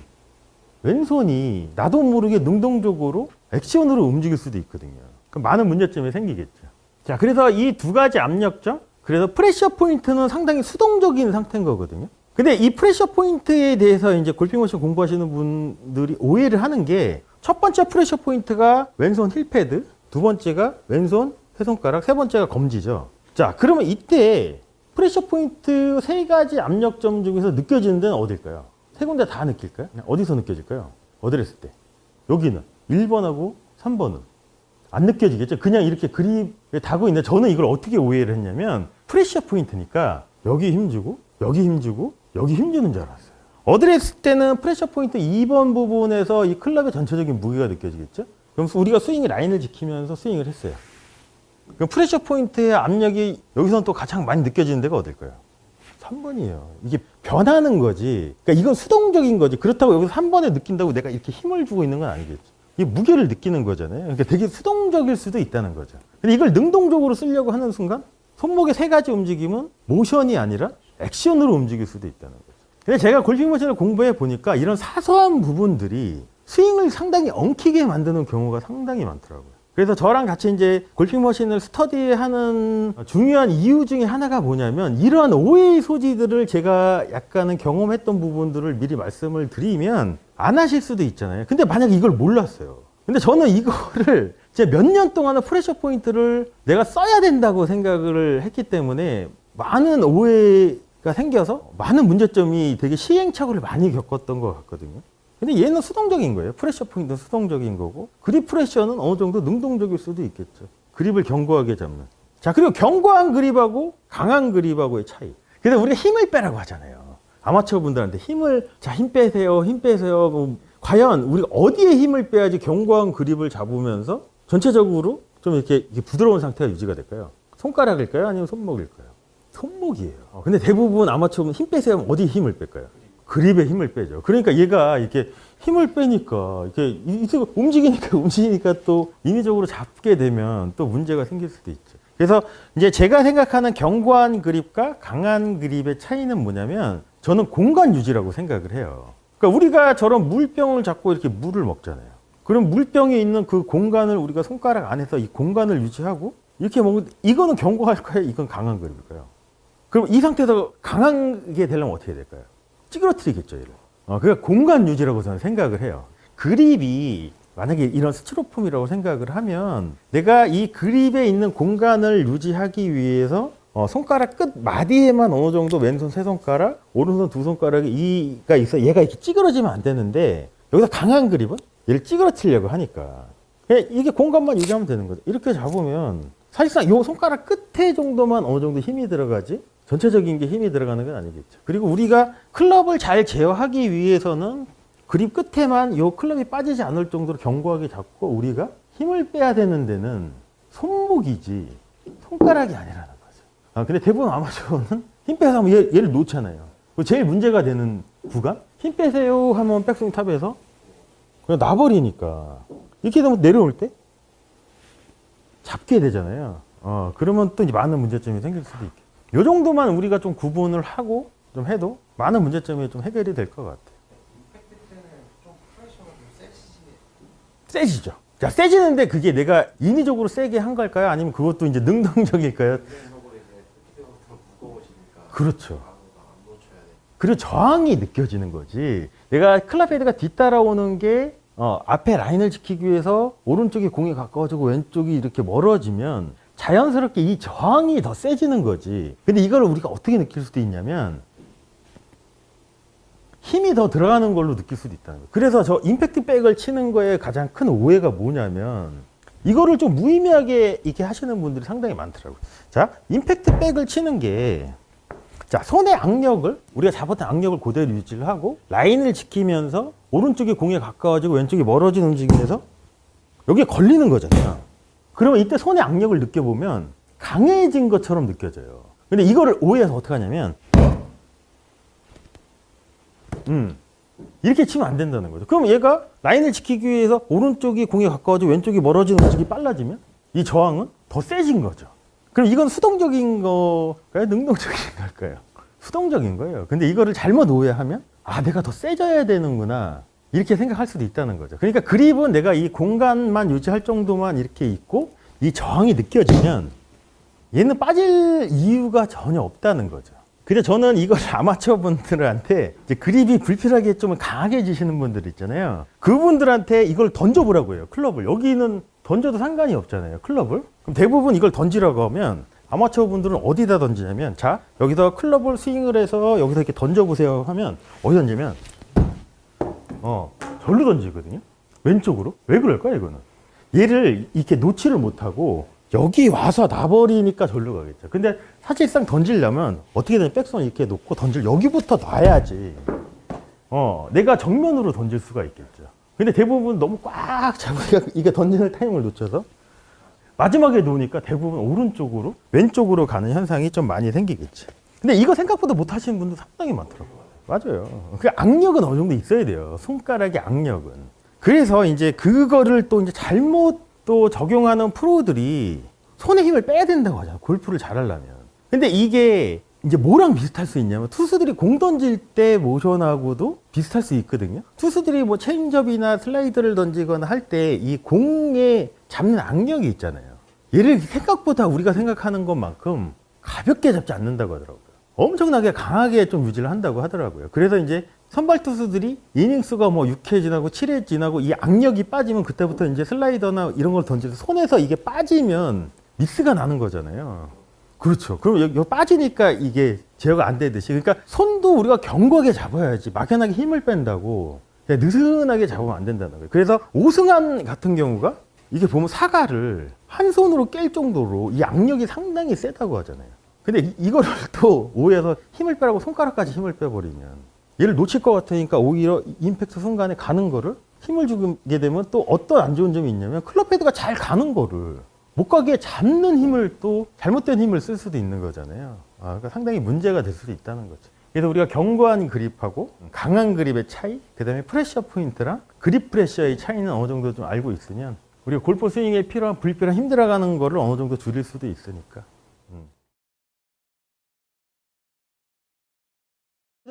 왼손이 나도 모르게 능동적으로 액션으로 움직일 수도 있거든요. 그럼 많은 문제점이 생기겠죠. 자, 그래서 이 두 가지 압력점, 그래서 프레셔 포인트는 상당히 수동적인 상태인 거거든요. 근데 이 프레셔 포인트에 대해서 이제 골핑 머신 공부하시는 분들이 오해를 하는 게, 첫 번째 프레셔 포인트가 왼손 힐패드, 두 번째가 왼손 세 손가락, 세 번째가 검지죠. 자, 그러면 이때 프레셔 포인트 세 가지 압력점 중에서 느껴지는 데는 어딜까요? 세 군데 다 느낄까요? 어디서 느껴질까요? 어디를 했을 때? 여기는 1번하고 3번은 안 느껴지겠죠? 그냥 이렇게 그립에 다고 있는데 저는 이걸 어떻게 오해를 했냐면 프레셔 포인트니까 여기 힘주고 여기 힘주고 여기 힘주는 줄 알았어요. 어드레스 때는 프레셔 포인트 2번 부분에서 이 클럽의 전체적인 무게가 느껴지겠죠? 그럼 우리가 스윙 라인을 지키면서 스윙을 했어요. 그럼 프레셔 포인트의 압력이 여기서는 또 가장 많이 느껴지는 데가 어딜까요? 3번이에요. 이게 변하는 거지. 그러니까 이건 수동적인 거지. 그렇다고 여기서 3번에 느낀다고 내가 이렇게 힘을 주고 있는 건 아니겠죠. 이게 무게를 느끼는 거잖아요. 그러니까 되게 수동적일 수도 있다는 거죠. 근데 이걸 능동적으로 쓰려고 하는 순간 손목의 세 가지 움직임은 모션이 아니라 액션으로 움직일 수도 있다는 거죠. 근데 제가 골핑 머신을 공부해 보니까 이런 사소한 부분들이 스윙을 상당히 엉키게 만드는 경우가 상당히 많더라고요. 그래서 저랑 같이 이제 골핑 머신을 스터디하는 중요한 이유 중에 하나가 뭐냐면 이러한 오해의 소지들을 제가 약간은 경험했던 부분들을 미리 말씀을 드리면 안 하실 수도 있잖아요. 근데 만약에 이걸 몰랐어요. 근데 저는 이거를 몇 년 동안은 프레셔 포인트를 내가 써야 된다고 생각을 했기 때문에 많은 오해가 생겨서 많은 문제점이 되게 시행착오를 많이 겪었던 것 같거든요. 근데 얘는 수동적인 거예요. 프레셔 포인트는 수동적인 거고 그립 프레셔는 어느 정도 능동적일 수도 있겠죠. 그립을 견고하게 잡는. 자, 그리고 견고한 그립하고 강한 그립하고의 차이. 그래서 우리가 힘을 빼라고 하잖아요. 아마추어 분들한테 힘 빼세요, 힘 빼세요. 뭐 과연 우리가 어디에 힘을 빼야지 견고한 그립을 잡으면서 전체적으로 좀 이렇게 부드러운 상태가 유지가 될까요? 손가락일까요? 아니면 손목일까요? 손목이에요. 근데 대부분 아마추어 분 힘 빼세요 하면 어디에 힘을 뺄까요? 그립에 힘을 빼죠. 그러니까 얘가 이렇게 힘을 빼니까 이렇게 움직이니까 또 인위적으로 잡게 되면 또 문제가 생길 수도 있죠. 그래서 이제 제가 생각하는 견고한 그립과 강한 그립의 차이는 뭐냐면 저는 공간 유지라고 생각을 해요. 그러니까 우리가 저런 물병을 잡고 이렇게 물을 먹잖아요. 그럼 물병에 있는 그 공간을 우리가 손가락 안에서 이 공간을 유지하고 이렇게 먹으면 이거는 견고할까요? 이건 강한 그립일까요? 그럼 이 상태에서 강하게 되려면 어떻게 될까요? 찌그러뜨리겠죠, 얘를. 그러니까 공간 유지라고 저는 생각을 해요. 그립이 만약에 이런 스티로폼이라고 생각을 하면 내가 이 그립에 있는 공간을 유지하기 위해서 손가락 끝 마디에만 어느 정도 왼손 세 손가락, 오른손 두 손가락이 있어. 얘가 이렇게 찌그러지면 안 되는데 여기서 강한 그립은 얘를 찌그러뜨리려고 하니까 그냥 이게 공간만 유지하면 되는 거죠. 이렇게 잡으면 사실상 이 손가락 끝에 정도만 어느 정도 힘이 들어가지 전체적인 게 힘이 들어가는 건 아니겠죠. 그리고 우리가 클럽을 잘 제어하기 위해서는 그립 끝에만 이 클럽이 빠지지 않을 정도로 견고하게 잡고 우리가 힘을 빼야 되는 데는 손목이지 손가락이 아니라는 거죠. 근데 대부분 아마추어는 힘 빼서 하면 얘를 놓잖아요. 제일 문제가 되는 구간? 힘 빼세요 하면 백스윙 탑에서 그냥 놔버리니까 이렇게 되면 내려올 때 잡게 되잖아요. 그러면 또 이제 많은 문제점이 생길 수도 있겠죠. 이 정도만 우리가 좀 구분을 하고 좀 해도 많은 문제점이 좀 해결이 될 것 같아요. 임팩트 때는 좀 프레셔가 좀 세지죠. 자, 세지는데 그게 내가 인위적으로 세게 한 걸까요? 아니면 그것도 이제 능동적일까요? 인간적으로 이제 더 무거워지니까. 그렇죠. 안 놓쳐야 돼. 그리고 저항이 느껴지는 거지. 내가 클럽 헤드가 뒤따라오는 게 앞에 라인을 지키기 위해서 오른쪽이 공이 가까워지고 왼쪽이 이렇게 멀어지면 자연스럽게 이 저항이 더 세지는 거지. 근데 이걸 우리가 어떻게 느낄 수도 있냐면 힘이 더 들어가는 걸로 느낄 수도 있다는 거예요. 그래서 저 임팩트 백을 치는 거에 가장 큰 오해가 뭐냐면 이거를 좀 무의미하게 이렇게 하시는 분들이 상당히 많더라고요. 자, 임팩트 백을 치는 게 자, 손의 악력을 우리가 잡았던 악력을 그대로 유지를 하고 라인을 지키면서 오른쪽이 공에 가까워지고 왼쪽이 멀어지는 움직임에서 여기에 걸리는 거잖아요. 그러면 이때 손의 악력을 느껴보면 강해진 것처럼 느껴져요. 근데 이거를 오해해서 어떻게 하냐면 이렇게 치면 안 된다는 거죠. 그럼 얘가 라인을 지키기 위해서 오른쪽이 공에 가까워지고 왼쪽이 멀어지는 움직임이 빨라지면 이 저항은 더 세진 거죠. 그럼 이건 수동적인 거일까요? 능동적인 걸까요? 수동적인 거예요. 근데 이거를 잘못 오해하면 내가 더 세져야 되는구나 이렇게 생각할 수도 있다는 거죠. 그러니까 그립은 내가 이 공간만 유지할 정도만 이렇게 있고 이 저항이 느껴지면 얘는 빠질 이유가 전혀 없다는 거죠. 근데 저는 이걸 아마추어 분들한테 이제 그립이 불필요하게 좀 강하게 지시는 분들 있잖아요. 그분들한테 이걸 던져보라고 해요. 클럽을. 여기는 던져도 상관이 없잖아요. 클럽을. 그럼 대부분 이걸 던지라고 하면 아마추어 분들은 어디다 던지냐면, 자, 여기서 클럽을 스윙을 해서 여기서 이렇게 던져보세요 하면, 어디 던지면, 절로 던지거든요. 왼쪽으로. 왜 그럴까요, 이거는? 얘를 이렇게 놓지를 못하고 여기 와서 놔버리니까 절로 가겠죠. 근데 사실상 던지려면 어떻게 되냐, 백스윙 이렇게 놓고 여기부터 놔야지. 내가 정면으로 던질 수가 있겠죠. 근데 대부분 너무 꽉 잡으니까 이게 던지는 타이밍을 놓쳐서 마지막에 놓으니까 대부분 오른쪽으로, 왼쪽으로 가는 현상이 좀 많이 생기겠지. 근데 이거 생각보다 못 하시는 분들 상당히 많더라고요. 맞아요. 그 악력은 어느 정도 있어야 돼요. 손가락의 악력은. 그래서 이제 그거를 또 이제 잘못 또 적용하는 프로들이 손에 힘을 빼야 된다고 하잖아요. 골프를 잘하려면. 근데 이게 이제 뭐랑 비슷할 수 있냐면, 투수들이 공 던질 때 모션하고도 비슷할 수 있거든요. 투수들이 뭐 체인지업이나 슬라이드를 던지거나 할 때 이 공에 잡는 악력이 있잖아요. 얘를 생각보다 우리가 생각하는 것만큼 가볍게 잡지 않는다고 하더라고요. 엄청나게 강하게 좀 유지를 한다고 하더라고요. 그래서 이제 선발 투수들이 이닝수가 뭐 6회 지나고 7회 지나고 이 악력이 빠지면 그때부터 이제 슬라이더나 이런 걸 던져서 손에서 이게 빠지면 미스가 나는 거잖아요. 그렇죠. 그럼 여기 빠지니까 이게 제어가 안 되듯이. 그러니까 손도 우리가 견고하게 잡아야지 막연하게 힘을 뺀다고 그냥 느슨하게 잡으면 안 된다는 거예요. 그래서 오승환 같은 경우가 이게 보면 사과를 한 손으로 깰 정도로 이 악력이 상당히 세다고 하잖아요. 근데 이거를 또 오해해서 힘을 빼라고 손가락까지 힘을 빼버리면 얘를 놓칠 것 같으니까 오히려 임팩트 순간에 가는 거를 힘을 주게 되면 또 어떤 안 좋은 점이 있냐면, 클럽 헤드가 잘 가는 거를 못 가게 잡는 힘을 또 잘못된 힘을 쓸 수도 있는 거잖아요. 그러니까 상당히 문제가 될 수도 있다는 거죠. 그래서 우리가 견고한 그립하고 강한 그립의 차이, 그 다음에 프레셔 포인트랑 그립 프레셔의 차이는 어느 정도 좀 알고 있으면 우리가 골프 스윙에 필요한 불필요한 힘들어가는 거를 어느 정도 줄일 수도 있으니까.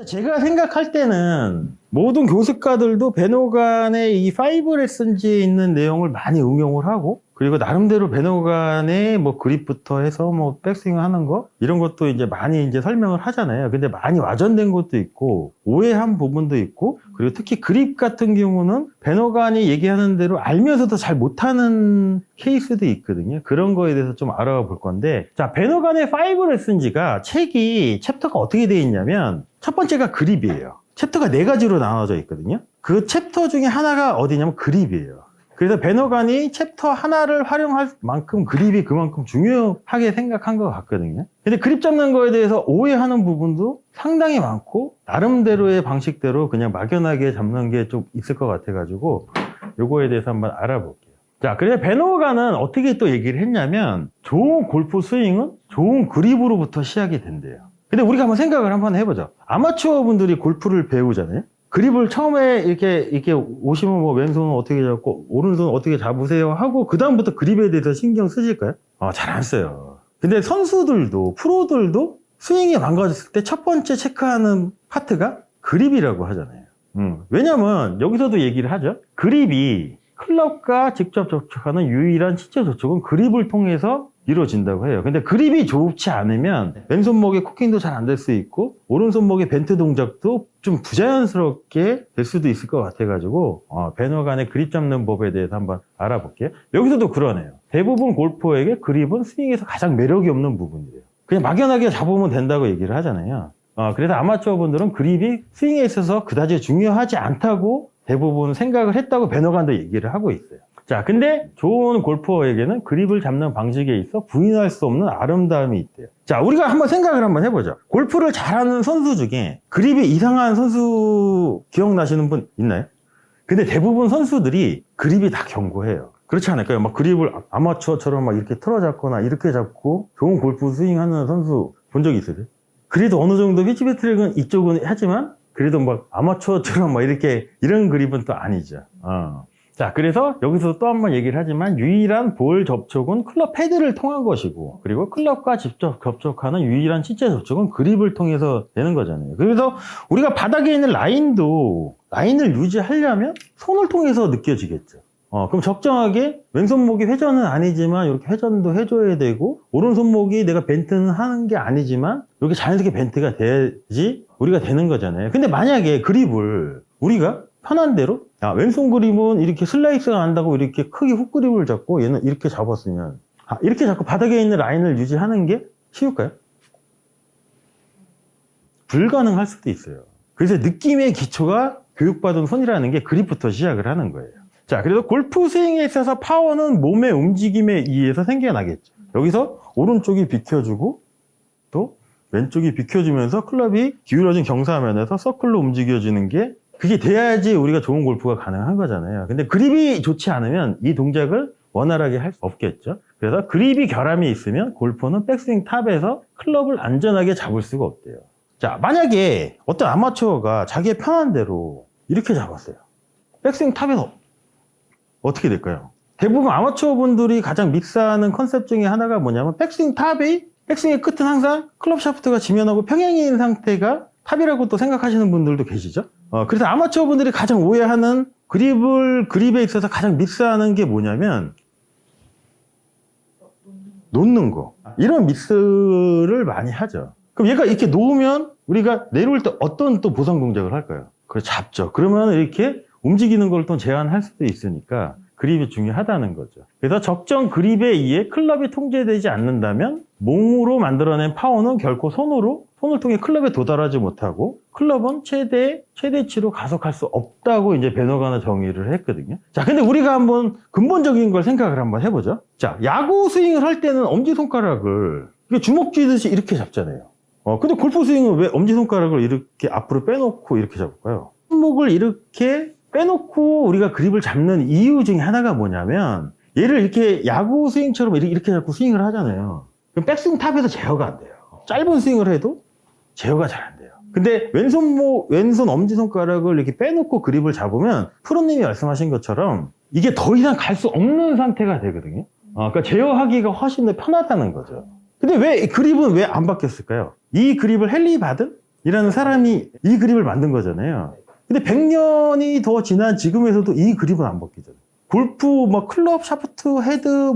제가 생각할 때는 모든 교습가들도 베노간의 이 5레슨지에 있는 내용을 많이 응용을 하고, 그리고 나름대로 베노간의 뭐 그립부터 해서 뭐 백스윙 하는 거 이런 것도 이제 많이 이제 설명을 하잖아요. 근데 많이 와전된 것도 있고 오해한 부분도 있고, 그리고 특히 그립 같은 경우는 베노간이 얘기하는 대로 알면서도 잘 못하는 케이스도 있거든요. 그런 거에 대해서 좀 알아볼 건데, 자, 베노간의 5레슨지가 책이 챕터가 어떻게 되어 있냐면, 첫 번째가 그립이에요. 챕터가 4가지로 나눠져 있거든요. 그 챕터 중에 하나가 어디냐면 그립이에요. 그래서 베노간이 챕터 하나를 활용할 만큼 그립이 그만큼 중요하게 생각한 것 같거든요. 근데 그립 잡는 거에 대해서 오해하는 부분도 상당히 많고, 나름대로의 방식대로 그냥 막연하게 잡는 게 좀 있을 것 같아가지고 요거에 대해서 한번 알아볼게요. 자, 그래서 베노간은 어떻게 또 얘기를 했냐면, 좋은 골프 스윙은 좋은 그립으로부터 시작이 된대요. 근데 우리가 한번 생각을 한번 해보죠. 아마추어 분들이 골프를 배우잖아요. 그립을 처음에 이렇게 오시면 뭐 왼손은 어떻게 잡고 오른손은 어떻게 잡으세요 하고 그다음부터 그립에 대해서 신경 쓰실까요? 잘 안 써요. 근데 선수들도, 프로들도 스윙이 망가졌을 때 첫 번째 체크하는 파트가 그립이라고 하잖아요. 왜냐면 여기서도 얘기를 하죠. 그립이 클럽과 직접 접촉하는 유일한 신체 접촉은 그립을 통해서 이루어진다고 해요. 근데 그립이 좋지 않으면 왼손목에 코킹도 잘 안 될 수 있고, 오른손목의 벤트 동작도 좀 부자연스럽게 될 수도 있을 것 같아가지고 베노간의 그립 잡는 법에 대해서 한번 알아볼게요. 여기서도 그러네요. 대부분 골퍼에게 그립은 스윙에서 가장 매력이 없는 부분이에요. 그냥 막연하게 잡으면 된다고 얘기를 하잖아요. 그래서 아마추어 분들은 그립이 스윙에 있어서 그다지 중요하지 않다고 대부분 생각을 했다고 베노간도 얘기를 하고 있어요. 자, 근데 좋은 골퍼에게는 그립을 잡는 방식에 있어 부인할 수 없는 아름다움이 있대요. 자, 우리가 한번 생각을 한번 해보죠. 골프를 잘하는 선수 중에 그립이 이상한 선수 기억나시는 분 있나요? 근데 대부분 선수들이 그립이 다 견고해요. 그렇지 않을까요? 막 그립을 아마추어처럼 막 이렇게 틀어잡거나 이렇게 잡고 좋은 골프 스윙하는 선수 본 적이 있어요? 그래도 어느 정도 피치베이 트랙은 이쪽은 하지만 그래도 막 아마추어처럼 막 이렇게 이런 그립은 또 아니죠. 자, 그래서 여기서 또 한 번 얘기를 하지만 유일한 볼 접촉은 클럽 헤드를 통한 것이고, 그리고 클럽과 직접 접촉하는 유일한 신체 접촉은 그립을 통해서 되는 거잖아요. 그래서 우리가 바닥에 있는 라인도 라인을 유지하려면 손을 통해서 느껴지겠죠. 그럼 적정하게 왼손목이 회전은 아니지만 이렇게 회전도 해줘야 되고, 오른손목이 내가 벤트는 하는 게 아니지만 이렇게 자연스럽게 벤트가 돼야지 우리가 되는 거잖아요. 근데 만약에 그립을 우리가 편한 대로, 왼손 그립은 이렇게 슬라이스가 난다고 이렇게 크게 훅 그립을 잡고 얘는 이렇게 잡았으면, 이렇게 자꾸 바닥에 있는 라인을 유지하는 게 쉬울까요? 불가능할 수도 있어요. 그래서 느낌의 기초가 교육받은 손이라는 게 그립부터 시작을 하는 거예요. 자, 그래서 골프 스윙에 있어서 파워는 몸의 움직임에 의해서 생겨나겠죠. 여기서 오른쪽이 비켜주고 또 왼쪽이 비켜주면서 클럽이 기울어진 경사면에서 서클로 움직여지는 게, 그게 돼야지 우리가 좋은 골프가 가능한 거잖아요. 근데 그립이 좋지 않으면 이 동작을 원활하게 할 수 없겠죠. 그래서 그립이 결함이 있으면 골퍼는 백스윙 탑에서 클럽을 안전하게 잡을 수가 없대요. 자, 만약에 어떤 아마추어가 자기의 편한 대로 이렇게 잡았어요. 백스윙 탑에서 어떻게 될까요? 대부분 아마추어 분들이 가장 믹스하는 컨셉 중에 하나가 뭐냐면, 백스윙의 끝은 항상 클럽 샤프트가 지면하고 평행인 상태가 탑이라고 또 생각하시는 분들도 계시죠? 그래서 아마추어 분들이 가장 오해하는 그립에 있어서 가장 믹스하는 게 뭐냐면, 놓는 거. 이런 믹스를 많이 하죠. 그럼 얘가 이렇게 놓으면 우리가 내려올 때 어떤 또 보상 동작을 할까요? 그걸 잡죠. 그러면 이렇게 움직이는 걸 또 제한할 수도 있으니까 그립이 중요하다는 거죠. 그래서 적정 그립에 의해 클럽이 통제되지 않는다면 몸으로 만들어낸 파워는 결코 손을 통해 클럽에 도달하지 못하고 클럽은 최대치로 가속할 수 없다고 이제 베너가는 정의를 했거든요. 자, 근데 우리가 한번 근본적인 걸 생각을 한번 해보죠. 자, 야구 스윙을 할 때는 엄지손가락을 주먹 쥐듯이 이렇게 잡잖아요. 근데 골프 스윙은 왜 엄지손가락을 이렇게 앞으로 빼놓고 이렇게 잡을까요? 손목을 이렇게 빼놓고 우리가 그립을 잡는 이유 중에 하나가 뭐냐면, 얘를 이렇게 야구 스윙처럼 이렇게 잡고 스윙을 하잖아요. 그럼 백스윙 탑에서 제어가 안 돼요. 짧은 스윙을 해도 제어가 잘 안 돼요. 근데 왼손 엄지손가락을 이렇게 빼놓고 그립을 잡으면 프로님이 말씀하신 것처럼 이게 더 이상 갈 수 없는 상태가 되거든요. 그러니까 제어하기가 훨씬 더 편하다는 거죠. 근데 왜 그립은 왜 안 바뀌었을까요? 이 그립을 헨리 바든이라는 사람이 이 그립을 만든 거잖아요. 근데 100년이 더 지난 지금에서도 이 그립은 안 바뀌잖아요. 골프, 클럽, 샤프트, 헤드,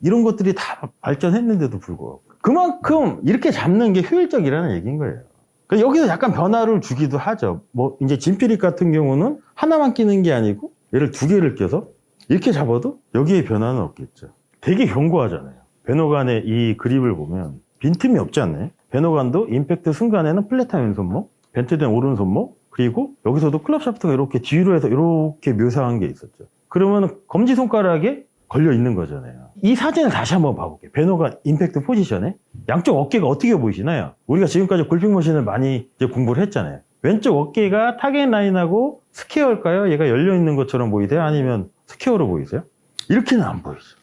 이런 것들이 다 발전했는데도 불구하고. 그만큼 이렇게 잡는 게 효율적이라는 얘기인 거예요. 그러니까 여기서 약간 변화를 주기도 하죠. 이제 진피릭 같은 경우는 하나만 끼는 게 아니고 얘를 두 개를 껴서 이렇게 잡아도 여기에 변화는 없겠죠. 되게 견고하잖아요. 베너간의 이 그립을 보면 빈틈이 없지 않나요? 베너간도 임팩트 순간에는 플랫한 왼손목, 벤트된 오른손목, 그리고 여기서도 클럽 샤프트가 이렇게 뒤로 해서 이렇게 묘사한 게 있었죠. 그러면 검지손가락에 걸려 있는 거잖아요. 이 사진을 다시 한번 봐볼게요. 베너간 임팩트 포지션에 양쪽 어깨가 어떻게 보이시나요? 우리가 지금까지 골핑 머신을 많이 이제 공부를 했잖아요. 왼쪽 어깨가 타겟 라인하고 스퀘어일까요? 얘가 열려 있는 것처럼 보이세요? 아니면 스퀘어로 보이세요? 이렇게는 안 보이죠.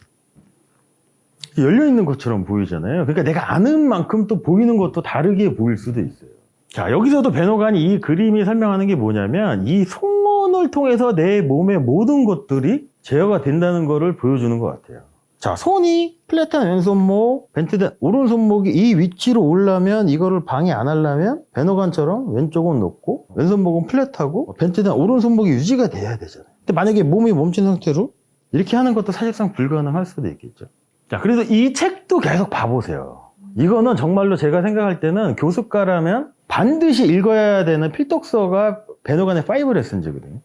열려 있는 것처럼 보이잖아요. 그러니까 내가 아는 만큼 또 보이는 것도 다르게 보일 수도 있어요. 자, 여기서도 베너간이 이 그림이 설명하는 게 뭐냐면, 이 손을 통해서 내 몸의 모든 것들이 제어가 된다는 거를 보여주는 것 같아요. 자, 손이 플랫한 왼손목, 벤트된 오른손목이 이 위치로 오려면, 이거를 방해 안 하려면 베너간처럼 왼쪽은 높고 왼손목은 플랫하고 벤트된 오른손목이 유지가 돼야 되잖아요. 근데 만약에 몸이 멈춘 상태로 이렇게 하는 것도 사실상 불가능할 수도 있겠죠. 자, 그래서 이 책도 계속 봐보세요. 이거는 정말로 제가 생각할 때는 교습가라면 반드시 읽어야 되는 필독서가 베너간의 5 레슨즈거든요.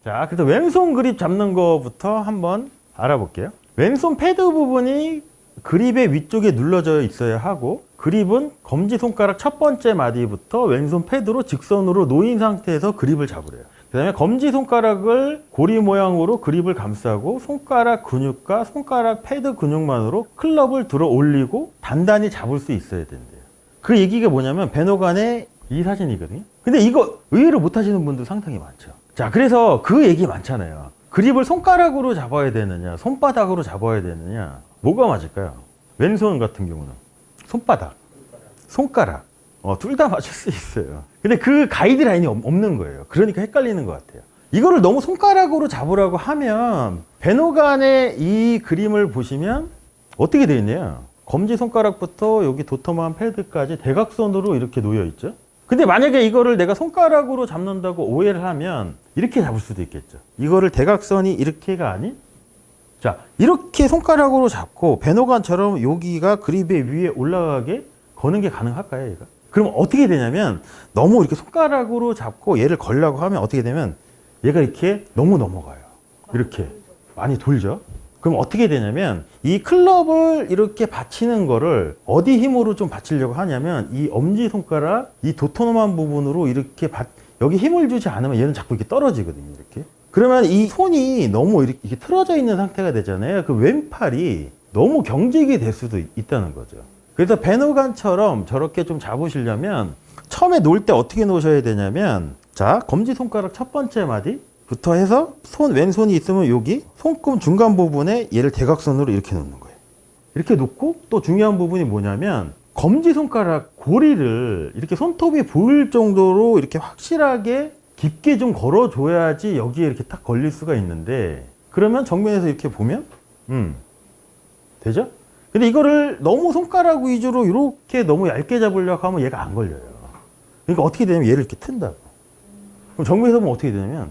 자, 그래서 왼손 그립 잡는 거부터 한번 알아볼게요. 왼손 패드 부분이 그립의 위쪽에 눌러져 있어야 하고, 그립은 검지손가락 첫 번째 마디부터 왼손 패드로 직선으로 놓인 상태에서 그립을 잡으래요. 그 다음에 검지손가락을 고리 모양으로 그립을 감싸고 손가락 근육과 손가락 패드 근육만으로 클럽을 들어 올리고 단단히 잡을 수 있어야 된대요. 그 얘기가 뭐냐면 베너간의 이 사진이거든요. 근데 이거 의외로 못하시는 분들 상당히 많죠. 자, 그래서 그 얘기 많잖아요. 그립을 손가락으로 잡아야 되느냐, 손바닥으로 잡아야 되느냐, 뭐가 맞을까요? 왼손 같은 경우는 손바닥, 손가락, 둘 다 맞을 수 있어요. 근데 그 가이드라인이 없는 거예요. 그러니까 헷갈리는 것 같아요. 이거를 너무 손가락으로 잡으라고 하면, 베너간의 이 그림을 보시면 어떻게 되어 있냐, 검지손가락부터 여기 도톰한 패드까지 대각선으로 이렇게 놓여 있죠. 근데 만약에 이거를 내가 손가락으로 잡는다고 오해를 하면 이렇게 잡을 수도 있겠죠. 이거를 대각선이 이렇게가 아닌, 자, 이렇게 손가락으로 잡고 배노관처럼 여기가 그립의 위에 올라가게 거는 게 가능할까요, 얘가? 그럼 어떻게 되냐면 너무 이렇게 손가락으로 잡고 얘를 걸려고 하면 어떻게 되면 얘가 이렇게 너무 넘어가요. 이렇게 많이 돌죠. 그럼 어떻게 되냐면 이 클럽을 이렇게 받치는 거를 어디 힘으로 좀 받치려고 하냐면 이 엄지손가락 이 도토놈한 부분으로 이렇게 여기 힘을 주지 않으면 얘는 자꾸 이렇게 떨어지거든요. 이렇게. 그러면 이 손이 너무 이렇게 틀어져 있는 상태가 되잖아요. 그 왼팔이 너무 경직이 될 수도 있다는 거죠. 그래서 배노관처럼 저렇게 좀 잡으시려면 처음에 놓을 때 어떻게 놓으셔야 되냐면, 자, 검지손가락 첫 번째 마디부터 해서 왼손이 있으면 여기 손금 중간 부분에 얘를 대각선으로 이렇게 놓는 거예요. 이렇게 놓고 또 중요한 부분이 뭐냐면 검지손가락 고리를 이렇게 손톱이 보일 정도로 이렇게 확실하게 깊게 좀 걸어줘야지 여기에 이렇게 딱 걸릴 수가 있는데, 그러면 정면에서 이렇게 보면 되죠? 근데 이거를 너무 손가락 위주로 이렇게 너무 얇게 잡으려고 하면 얘가 안 걸려요. 그러니까 어떻게 되냐면 얘를 이렇게 튼다고. 그럼 정면에서 보면 어떻게 되냐면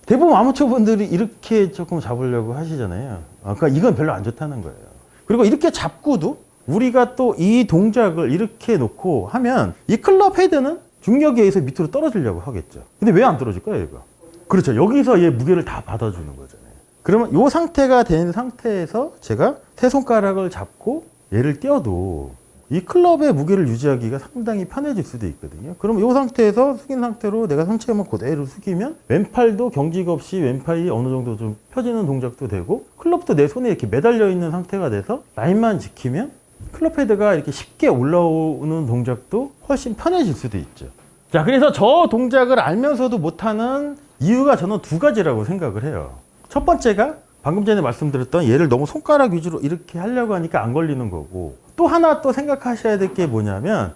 대부분 아마추어 분들이 이렇게 조금 잡으려고 하시잖아요. 그러니까 이건 별로 안 좋다는 거예요. 그리고 이렇게 잡고도 우리가 또 이 동작을 이렇게 놓고 하면 이 클럽 헤드는 중력에 의해서 밑으로 떨어지려고 하겠죠. 근데 왜 안 떨어질까요, 얘가? 그렇죠. 여기서 얘 무게를 다 받아주는 거잖아요. 그러면 이 상태가 된 상태에서 제가 세 손가락을 잡고 얘를 떼어도 이 클럽의 무게를 유지하기가 상당히 편해질 수도 있거든요. 그럼 이 상태에서 숙인 상태로 내가 상체만 그대로 숙이면 왼팔도 경직 없이 왼팔이 어느 정도 좀 펴지는 동작도 되고 클럽도 내 손에 이렇게 매달려 있는 상태가 돼서 라인만 지키면 클럽 헤드가 이렇게 쉽게 올라오는 동작도 훨씬 편해질 수도 있죠. 자, 그래서 저 동작을 알면서도 못하는 이유가 저는 두 가지라고 생각을 해요. 첫 번째가 방금 전에 말씀드렸던 얘를 너무 손가락 위주로 이렇게 하려고 하니까 안 걸리는 거고, 또 하나 또 생각하셔야 될 게 뭐냐면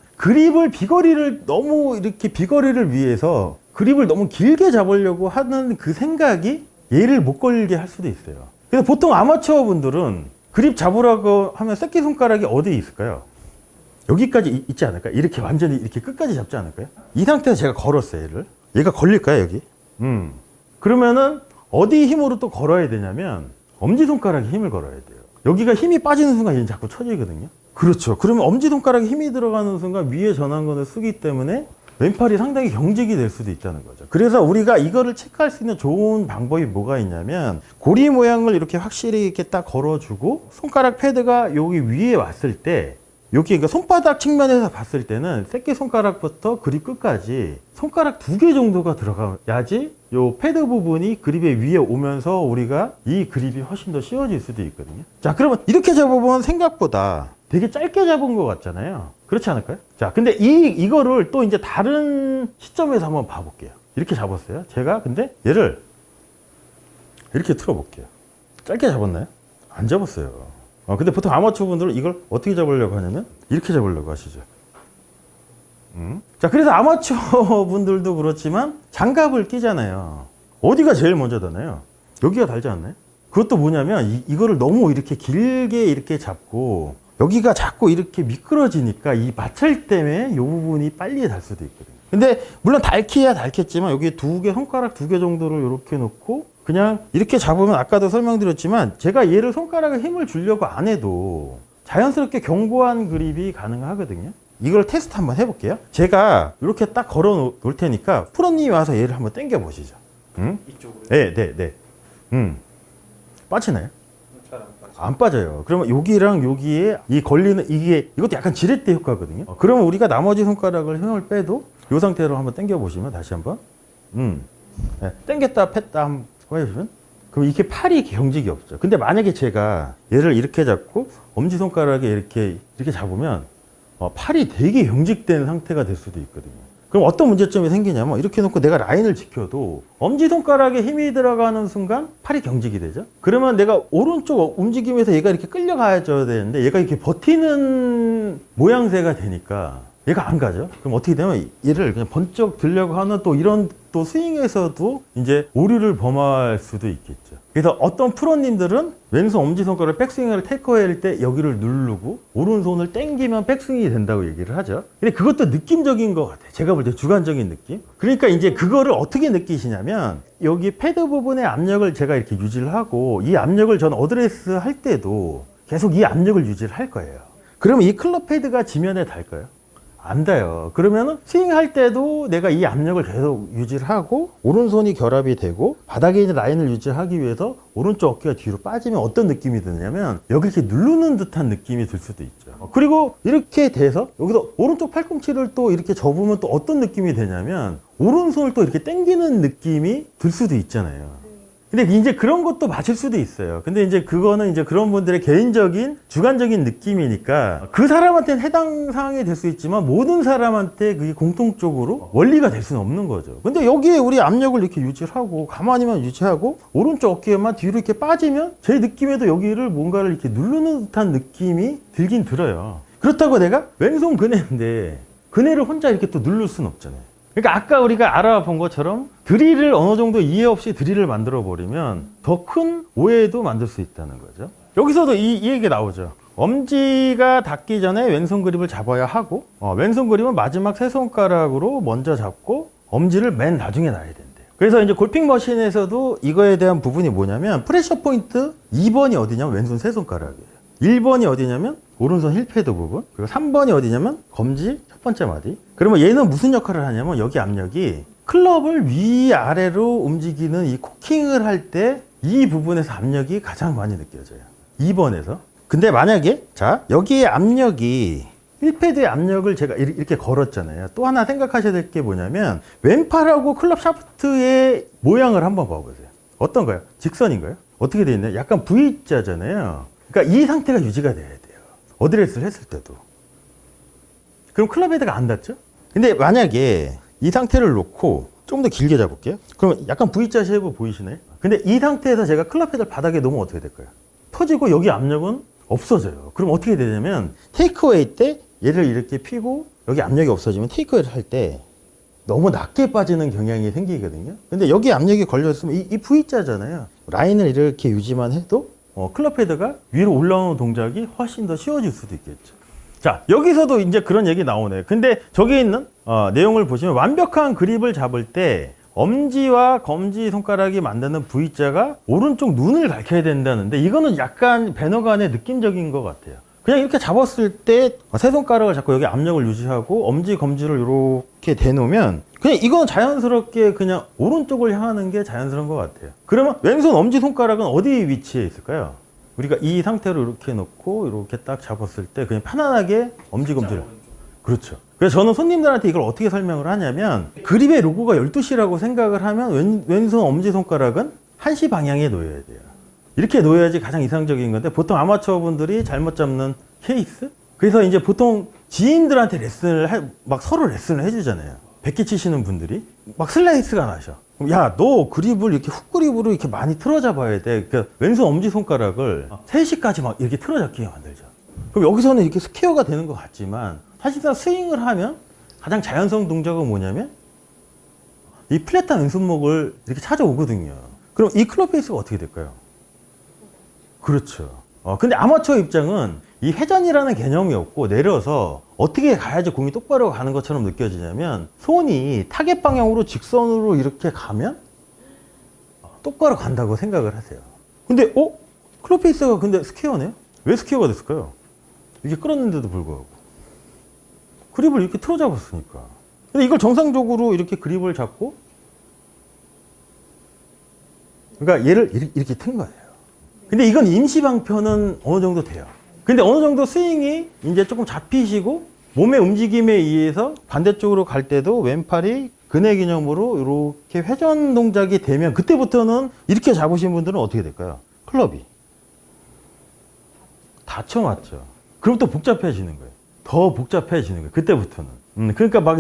비거리를 너무 이렇게 비거리를 위해서 그립을 너무 길게 잡으려고 하는 그 생각이 얘를 못 걸리게 할 수도 있어요. 그래서 보통 아마추어 분들은 그립 잡으라고 하면 새끼손가락이 어디에 있을까요? 여기까지 있지 않을까요? 이렇게 완전히 이렇게 끝까지 잡지 않을까요? 이 상태에서 제가 걸었어요, 얘를. 얘가 걸릴까요, 여기? 그러면은 어디 힘으로 또 걸어야 되냐면 엄지손가락에 힘을 걸어야 돼요. 여기가 힘이 빠지는 순간 얘는 자꾸 처지거든요. 그렇죠. 그러면 엄지손가락에 힘이 들어가는 순간 위에 전완근을 쓰기 때문에 왼팔이 상당히 경직이 될 수도 있다는 거죠. 그래서 우리가 이거를 체크할 수 있는 좋은 방법이 뭐가 있냐면 고리 모양을 이렇게 확실히 이렇게 딱 걸어주고 손가락 패드가 여기 위에 왔을 때 여기 그러니까 손바닥 측면에서 봤을 때는 새끼손가락부터 그립 끝까지 손가락 2개 정도가 들어가야지 요 패드 부분이 그립의 위에 오면서 우리가 이 그립이 훨씬 더 쉬워질 수도 있거든요. 자, 그러면 이렇게 잡아보면 생각보다 되게 짧게 잡은 것 같잖아요. 그렇지 않을까요? 자, 근데 이거를 또 이제 다른 시점에서 한번 봐볼게요. 이렇게 잡았어요. 제가 근데 얘를 이렇게 틀어볼게요. 짧게 잡았나요? 안 잡았어요. 근데 보통 아마추어 분들은 이걸 어떻게 잡으려고 하냐면 이렇게 잡으려고 하시죠. 자, 그래서 아마추어 분들도 그렇지만 장갑을 끼잖아요. 어디가 제일 먼저 닿나요? 여기가 닿지 않나요? 그것도 뭐냐면 이거를 너무 이렇게 길게 이렇게 잡고 여기가 자꾸 이렇게 미끄러지니까 이 마찰 때문에 이 부분이 빨리 닿을 수도 있거든요. 근데 물론 닳기야 닳겠지만 여기 손가락 2개 정도를 이렇게 놓고 그냥 이렇게 잡으면 아까도 설명드렸지만 제가 얘를 손가락에 힘을 주려고 안 해도 자연스럽게 견고한 그립이 가능하거든요. 이걸 테스트 한번 해볼게요. 제가 이렇게 딱 걸어 놓을 테니까 프로님이 와서 얘를 한번 당겨 보시죠. 이쪽으로. 네. 빠지나요? 잘 안 빠져. 안 빠져요. 그러면 여기랑 여기에 이 걸리는 이것도 약간 지렛대 효과거든요. 그러면 우리가 나머지 손가락을 힘을 빼도 이 상태로 한번 당겨 보시면 다시 한번 네, 당겼다 폈다 한번 해보시면 그럼 이렇게 팔이 경직이 없죠. 근데 만약에 제가 얘를 이렇게 잡고 엄지손가락에 이렇게 잡으면 팔이 되게 경직된 상태가 될 수도 있거든요. 그럼 어떤 문제점이 생기냐면 이렇게 놓고 내가 라인을 지켜도 엄지손가락에 힘이 들어가는 순간 팔이 경직이 되죠. 그러면 내가 오른쪽 움직임에서 얘가 이렇게 끌려가야 되는데 얘가 이렇게 버티는 모양새가 되니까 얘가 안 가죠. 그럼 어떻게 되면 얘를 그냥 번쩍 들려고 하는 또 이런 또 스윙에서도 이제 오류를 범할 수도 있겠죠. 그래서 어떤 프로님들은 왼손 엄지손가락 백스윙을 테이크어웨이할 때 여기를 누르고 오른손을 당기면 백스윙이 된다고 얘기를 하죠. 근데 그것도 느낌적인 것 같아요. 제가 볼 때 주관적인 느낌. 그러니까 이제 그거를 어떻게 느끼시냐면 여기 패드 부분의 압력을 제가 이렇게 유지를 하고 이 압력을 전 어드레스 할 때도 계속 이 압력을 유지를 할 거예요. 그러면 이 클럽 패드가 지면에 닿을까요? 안 닿아요. 그러면은 스윙할 때도 내가 이 압력을 계속 유지를 하고 오른손이 결합이 되고 바닥에 있는 라인을 유지하기 위해서 오른쪽 어깨가 뒤로 빠지면 어떤 느낌이 드냐면 여기 이렇게 누르는 듯한 느낌이 들 수도 있죠. 그리고 이렇게 돼서 여기서 오른쪽 팔꿈치를 또 이렇게 접으면 또 어떤 느낌이 되냐면 오른손을 또 이렇게 당기는 느낌이 들 수도 있잖아요. 근데 이제 그런 것도 맞을 수도 있어요. 근데 이제 그거는 이제 그런 분들의 개인적인 주관적인 느낌이니까 그 사람한테는 해당 사항이 될 수 있지만 모든 사람한테 그게 공통적으로 원리가 될 수는 없는 거죠. 근데 여기에 우리 압력을 이렇게 유지를 하고 가만히만 유지하고 오른쪽 어깨만 뒤로 이렇게 빠지면 제 느낌에도 여기를 뭔가를 이렇게 누르는 듯한 느낌이 들긴 들어요. 그렇다고 내가 왼손 그네인데 그네를 혼자 이렇게 또 누를 수는 없잖아요. 그러니까 아까 우리가 알아본 것처럼 드릴을 어느 정도 이해 없이 드릴을 만들어 버리면 더 큰 오해도 만들 수 있다는 거죠. 여기서도 이 얘기가 나오죠. 엄지가 닿기 전에 왼손 그립을 잡아야 하고 왼손 그립은 마지막 세 손가락으로 먼저 잡고 엄지를 맨 나중에 놔야 된대요. 그래서 이제 골핑 머신에서도 이거에 대한 부분이 뭐냐면 프레셔 포인트 2번이 어디냐면 왼손 세 손가락이에요. 1번이 어디냐면 오른손 힐패드 부분, 그리고 3번이 어디냐면 검지 첫 번째 마디. 그러면 얘는 무슨 역할을 하냐면 여기 압력이 클럽을 위아래로 움직이는 이 코킹을 할 때 이 부분에서 압력이 가장 많이 느껴져요. 2번에서. 근데 만약에 자 여기에 압력이 힐패드의 압력을 제가 이렇게 걸었잖아요. 또 하나 생각하셔야 될 게 뭐냐면 왼팔하고 클럽 샤프트의 모양을 한번 봐보세요. 어떤가요? 직선인가요? 어떻게 되어 있나요? 약간 V자잖아요. 그러니까 이 상태가 유지가 돼야 돼요. 어드레스를 했을 때도. 그럼 클럽 헤드가 안 닿죠? 근데 만약에 이 상태를 놓고 좀 더 길게 잡을게요. 그러면 약간 V자 쉐이프 보이시나요? 근데 이 상태에서 제가 클럽 헤드를 바닥에 놓으면 어떻게 될까요? 터지고 여기 압력은 없어져요. 그럼 어떻게 되냐면 테이크어웨이 때 얘를 이렇게 피고 여기 압력이 없어지면 테이크어웨이를 할 때 너무 낮게 빠지는 경향이 생기거든요. 근데 여기 압력이 걸려있으면 이 V자잖아요. 라인을 이렇게 유지만 해도 클럽 헤드가 위로 올라오는 동작이 훨씬 더 쉬워질 수도 있겠죠. 자, 여기서도 이제 그런 얘기 나오네요. 근데 저기 있는 내용을 보시면 완벽한 그립을 잡을 때 엄지와 검지 손가락이 만드는 V자가 오른쪽 눈을 가리켜야 된다는데 이거는 약간 배너 간의 느낌적인 것 같아요. 그냥 이렇게 잡았을 때 세 손가락을 잡고 여기 압력을 유지하고 엄지, 검지를 이렇게 대놓으면 그냥 이건 자연스럽게 그냥 오른쪽을 향하는 게 자연스러운 것 같아요. 그러면 왼손 엄지 손가락은 어디 위치에 있을까요? 우리가 이 상태로 이렇게 놓고 이렇게 딱 잡았을 때 그냥 편안하게 엄지, 검지를. 그렇죠. 그래서 저는 손님들한테 이걸 어떻게 설명을 하냐면 그립의 로고가 12시라고 생각을 하면 왼손 엄지손가락은 1시 방향에 놓여야 돼요. 이렇게 놓여야지 가장 이상적인 건데 보통 아마추어 분들이 잘못 잡는 케이스? 그래서 이제 보통 지인들한테 막 서로 레슨을 해주잖아요. 백기 치시는 분들이 막 슬라이스가 나셔. 야, 너 그립을 이렇게 훅 그립으로 이렇게 많이 틀어 잡아야 돼. 그러니까 왼손 엄지손가락을 3시까지 막 이렇게 틀어 잡게 만들죠. 그럼 여기서는 이렇게 스퀘어가 되는 것 같지만 사실상 스윙을 하면 가장 자연스러운 동작은 뭐냐면 이 플랫한 왼손목을 이렇게 찾아오거든요. 그럼 이 클럽 페이스가 어떻게 될까요? 그렇죠. 근데 아마추어 입장은 이 회전이라는 개념이 없고 내려서 어떻게 가야지 공이 똑바로 가는 것처럼 느껴지냐면 손이 타겟 방향으로 직선으로 이렇게 가면 똑바로 간다고 생각을 하세요. 근데 클럽 페이스가 근데 스퀘어네요? 왜 스퀘어가 됐을까요? 이렇게 끌었는데도 불구하고 그립을 이렇게 틀어 잡았으니까. 근데 이걸 정상적으로 이렇게 그립을 잡고 그러니까 얘를 이렇게 튼 거예요. 근데 이건 임시 방편은 어느 정도 돼요. 근데 어느 정도 스윙이 이제 조금 잡히시고 몸의 움직임에 의해서 반대쪽으로 갈 때도 왼팔이 근해 기념으로 이렇게 회전 동작이 되면 그때부터는 이렇게 잡으신 분들은 어떻게 될까요? 클럽이 닫혀 맞죠. 그럼 또 복잡해지는 거예요. 더 복잡해지는 거예요. 그때부터는. 그러니까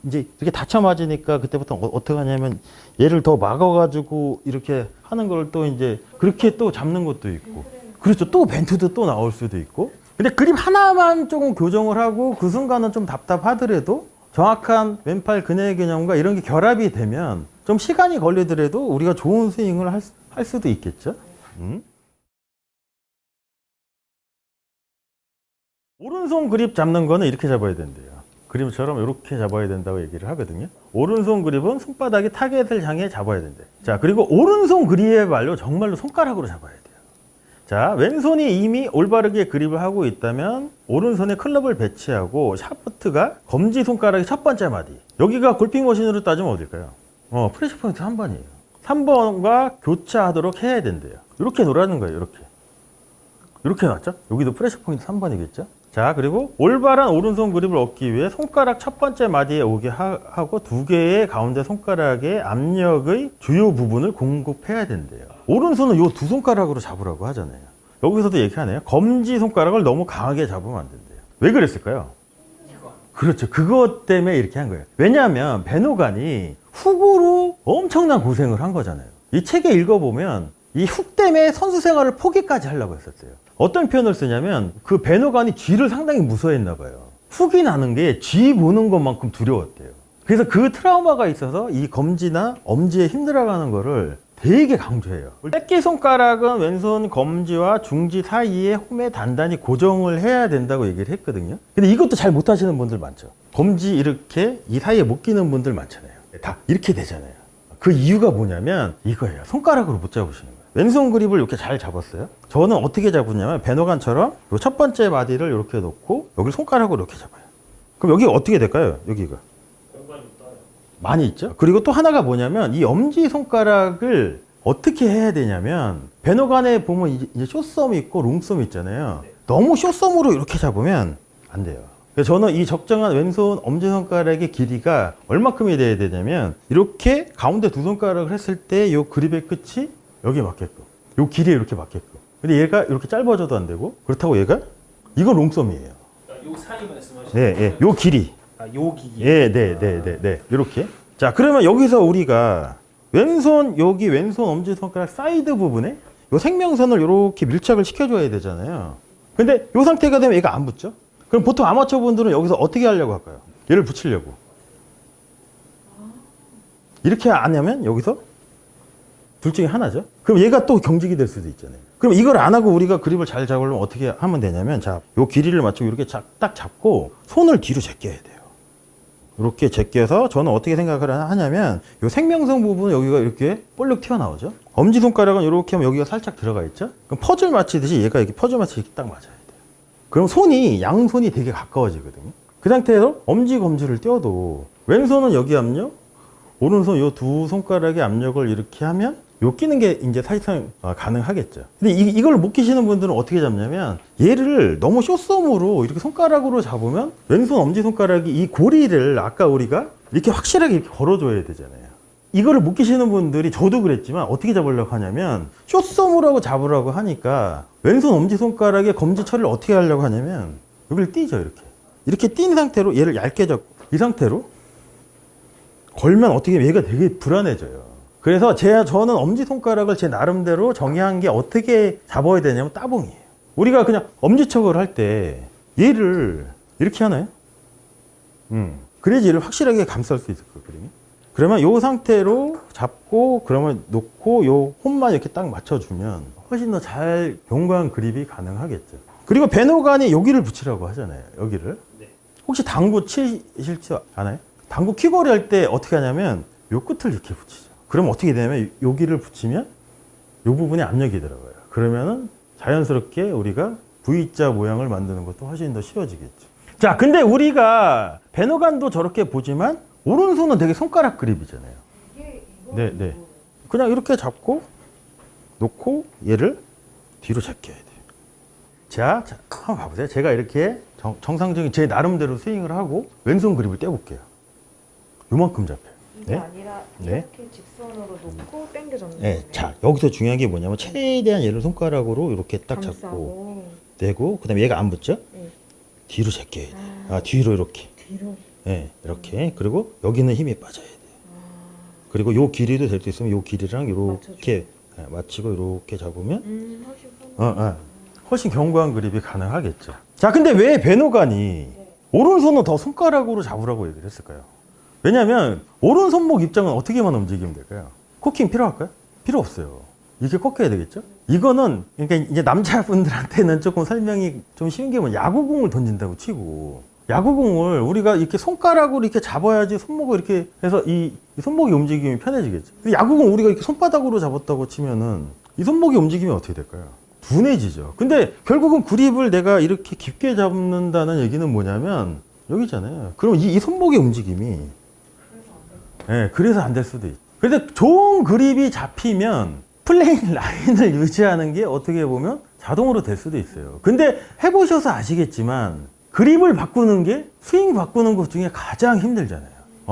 이제 이렇게 닫혀 맞으니까 그때부터 어떻게 하냐면 얘를 더 막아가지고 이렇게 하는 걸 또 이제 그렇게 또 잡는 것도 있고. 그렇죠. 또 벤트도 또 나올 수도 있고. 근데 그립 하나만 조금 교정을 하고 그 순간은 좀 답답하더라도 정확한 왼팔 근의 개념과 이런 게 결합이 되면 좀 시간이 걸리더라도 우리가 좋은 스윙을 할 수도 있겠죠. 오른손 그립 잡는 거는 이렇게 잡아야 된대요. 그림처럼 이렇게 잡아야 된다고 얘기를 하거든요. 오른손 그립은 손바닥이 타겟을 향해 잡아야 된대. 자, 그리고 오른손 그립의 말로 정말로 손가락으로 잡아야 돼요. 자, 왼손이 이미 올바르게 그립을 하고 있다면 오른손에 클럽을 배치하고 샤프트가 검지 손가락의 첫 번째 마디. 여기가 골핑 머신으로 따지면 어딜까요? 프레셔 포인트 3번이에요. 3번과 교차하도록 해야 된대요. 이렇게 놓으라는 거예요. 이렇게 놨죠? 여기도 프레셔 포인트 3번이겠죠? 자, 그리고 올바른 오른손 그립을 얻기 위해 손가락 첫 번째 마디에 오게 하고 두 개의 가운데 손가락의 압력의 주요 부분을 공급해야 된대요. 오른손은 요 두 손가락으로 잡으라고 하잖아요. 여기서도 얘기하네요. 검지 손가락을 너무 강하게 잡으면 안 된대요. 왜 그랬을까요? 그렇죠. 그것 때문에 이렇게 한 거예요. 왜냐하면 베노간이 훅으로 엄청난 고생을 한 거잖아요. 이 책에 읽어보면 이 훅 때문에 선수 생활을 포기까지 하려고 했었어요. 어떤 표현을 쓰냐면 그 베노간이 쥐를 상당히 무서워했나 봐요. 훅이 나는 게 쥐 보는 것만큼 두려웠대요. 그래서 그 트라우마가 있어서 이 검지나 엄지에 힘들어가는 거를 되게 강조해요. 새끼 손가락은 왼손 검지와 중지 사이에 홈에 단단히 고정을 해야 된다고 얘기를 했거든요. 근데 이것도 잘 못하시는 분들 많죠. 검지 이렇게 이 사이에 못 끼는 분들 많잖아요. 다 이렇게 되잖아요. 그 이유가 뭐냐면 이거예요. 손가락으로 못 잡으시는 거예요. 왼손 그립을 이렇게 잘 잡았어요. 저는 어떻게 잡았냐면 베노간처럼 요 첫 번째 마디를 이렇게 놓고 여기를 손가락으로 이렇게 잡아요. 그럼 여기가 어떻게 될까요? 여기가 많이 있죠. 그리고 또 하나가 뭐냐면 이 엄지 손가락을 어떻게 해야 되냐면 베노간에 보면 이제 숏섬이 있고 롱섬이 있잖아요. 너무 숏섬으로 이렇게 잡으면 안 돼요. 그래서 저는 이 적정한 왼손 엄지손가락의 길이가 얼마큼이 돼야 되냐면 이렇게 가운데 두 손가락을 했을 때 이 그립의 끝이 여기에 맞게끔, 이 길이에 이렇게 맞게끔. 근데 얘가 이렇게 짧아져도 안 되고, 그렇다고 얘가 이건 롱썸이에요. 요 사이 말씀하시는 네, 예, 요 길이. 요 기기. 예, 네, 이렇게. 자, 그러면 여기서 우리가 왼손 여기 왼손 엄지 손가락 사이드 부분에 요 생명선을 이렇게 밀착을 시켜줘야 되잖아요. 근데 요 상태가 되면 얘가 안 붙죠? 그럼 보통 아마추어 분들은 여기서 어떻게 하려고 할까요? 얘를 붙이려고. 이렇게 안 하면 여기서 둘 중에 하나죠. 그럼 얘가 또 경직이 될 수도 있잖아요. 그럼 이걸 안 하고 우리가 그립을 잘 잡으려면 어떻게 하면 되냐면, 자, 요 길이를 맞추고 이렇게 딱 잡고 손을 뒤로 제껴야 돼요. 이렇게 제껴서 저는 어떻게 생각을 하냐면, 요 생명성 부분은 여기가 이렇게 볼록 튀어나오죠. 엄지손가락은 이렇게 하면 여기가 살짝 들어가 있죠. 그럼 퍼즐 맞히듯이 얘가 이렇게 퍼즐 맞히듯이 딱 맞아야 돼요. 그럼 손이, 양손이 되게 가까워지거든요. 그 상태에서 엄지, 검지를 떼어도 왼손은 여기 압력, 오른손 요 두 손가락의 압력을 이렇게 하면 요 끼는 게 이제 사실상 가능하겠죠. 근데 이걸 못 끼시는 분들은 어떻게 잡냐면 얘를 너무 숏섬으로 이렇게 손가락으로 잡으면 왼손 엄지손가락이 이 고리를 아까 우리가 이렇게 확실하게 이렇게 걸어줘야 되잖아요. 이거를 못 끼시는 분들이 저도 그랬지만 어떻게 잡으려고 하냐면 숏섬으로 하고 잡으라고 하니까 왼손 엄지손가락의 검지처리를 어떻게 하려고 하냐면 여기를 띄죠. 이렇게 띈 상태로 얘를 얇게 잡고 이 상태로 걸면 어떻게 얘가 되게 불안해져요. 그래서 저는 엄지손가락을 제 나름대로 정의한 게 어떻게 잡아야 되냐면 따봉이에요. 우리가 그냥 엄지척을 할 때 얘를 이렇게 하나요? 그래야지 얘를 확실하게 감쌀 수 있을 거거든요. 그러면 이 상태로 잡고 그러면 놓고 요 홈만 이렇게 딱 맞춰주면 훨씬 더 잘 견고한 그립이 가능하겠죠. 그리고 베노간이 여기를 붙이라고 하잖아요. 여기를. 혹시 당구 치실 줄 아나요? 당구 퀴거리 할 때 어떻게 하냐면 요 끝을 이렇게 붙이죠. 그럼 어떻게 되냐면 여기를 붙이면 요 부분에 압력이 들어가요. 그러면은 자연스럽게 우리가 V자 모양을 만드는 것도 훨씬 더 쉬워지겠죠. 자, 근데 우리가 베노간도 저렇게 보지만 오른손은 되게 손가락 그립이잖아요. 네. 그냥 이렇게 잡고 놓고 얘를 뒤로 제껴야 돼요. 자, 한번 봐보세요. 제가 이렇게 정상적인 제 나름대로 스윙을 하고 왼손 그립을 떼볼게요. 요만큼 잡혀요. 이게 네? 아니라 네. 이렇게 직선으로 놓고 당겨 잡는 네. 거예요. 자, 여기서 중요한 게 뭐냐면 최대한 얘를 손가락으로 이렇게 딱 잡고 감싸고. 내고 그다음에 얘가 안 붙죠? 네. 뒤로 제껴야 돼요. 뒤로 이렇게. 뒤로. 네, 이렇게. 그리고 여기는 힘이 빠져야 돼요. 그리고 요 길이도 될 수 있으면 요 길이랑 이렇게 맞추고 이렇게 잡으면 훨씬 훨씬 견고한 그립이 가능하겠죠. 자, 근데 왜 베노간이 오른손은 더 손가락으로 잡으라고 얘기를 했을까요? 왜냐하면 오른손목 입장은 어떻게만 움직이면 될까요? 코킹 필요할까요? 필요 없어요. 이렇게 꺾여야 되겠죠? 이거는 그러니까 이제 남자분들한테는 조금 설명이 좀 쉬운 게 뭐냐, 야구공을 던진다고 치고 야구공을 우리가 이렇게 손가락으로 이렇게 잡아야지 손목을 이렇게 해서 이 손목의 움직임이 편해지겠죠. 근데 야구공 우리가 이렇게 손바닥으로 잡았다고 치면은 이 손목의 움직임이 어떻게 될까요? 둔해지죠. 근데 결국은 그립을 내가 이렇게 깊게 잡는다는 얘기는 뭐냐면 여기잖아요. 그럼 이 손목의 움직임이 그래서 안 될 수도 있죠. 근데 좋은 그립이 잡히면 플레인 라인을 유지하는 게 어떻게 보면 자동으로 될 수도 있어요. 근데 해보셔서 아시겠지만 그립을 바꾸는 게 스윙 바꾸는 것 중에 가장 힘들잖아요.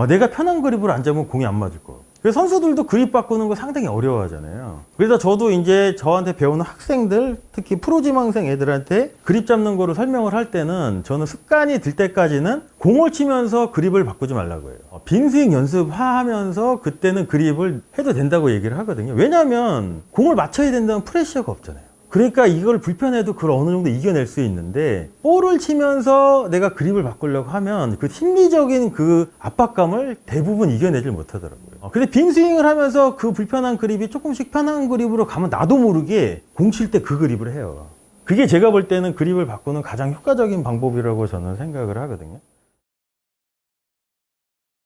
내가 편한 그립을 안 잡으면 공이 안 맞을 거. 그래서 선수들도 그립 바꾸는 거 상당히 어려워하잖아요. 그래서 저도 이제 저한테 배우는 학생들, 특히 프로지망생 애들한테 그립 잡는 거를 설명을 할 때는 저는 습관이 들 때까지는 공을 치면서 그립을 바꾸지 말라고 해요. 빈 스윙 연습하면서 그때는 그립을 해도 된다고 얘기를 하거든요. 왜냐하면 공을 맞춰야 된다는 프레셔가 없잖아요. 그러니까 이걸 불편해도 그걸 어느 정도 이겨낼 수 있는데 볼을 치면서 내가 그립을 바꾸려고 하면 그 심리적인 그 압박감을 대부분 이겨내질 못하더라고요. 근데 빈 스윙을 하면서 그 불편한 그립이 조금씩 편한 그립으로 가면 나도 모르게 공 칠 때 그 그립을 해요. 그게 제가 볼 때는 그립을 바꾸는 가장 효과적인 방법이라고 저는 생각을 하거든요.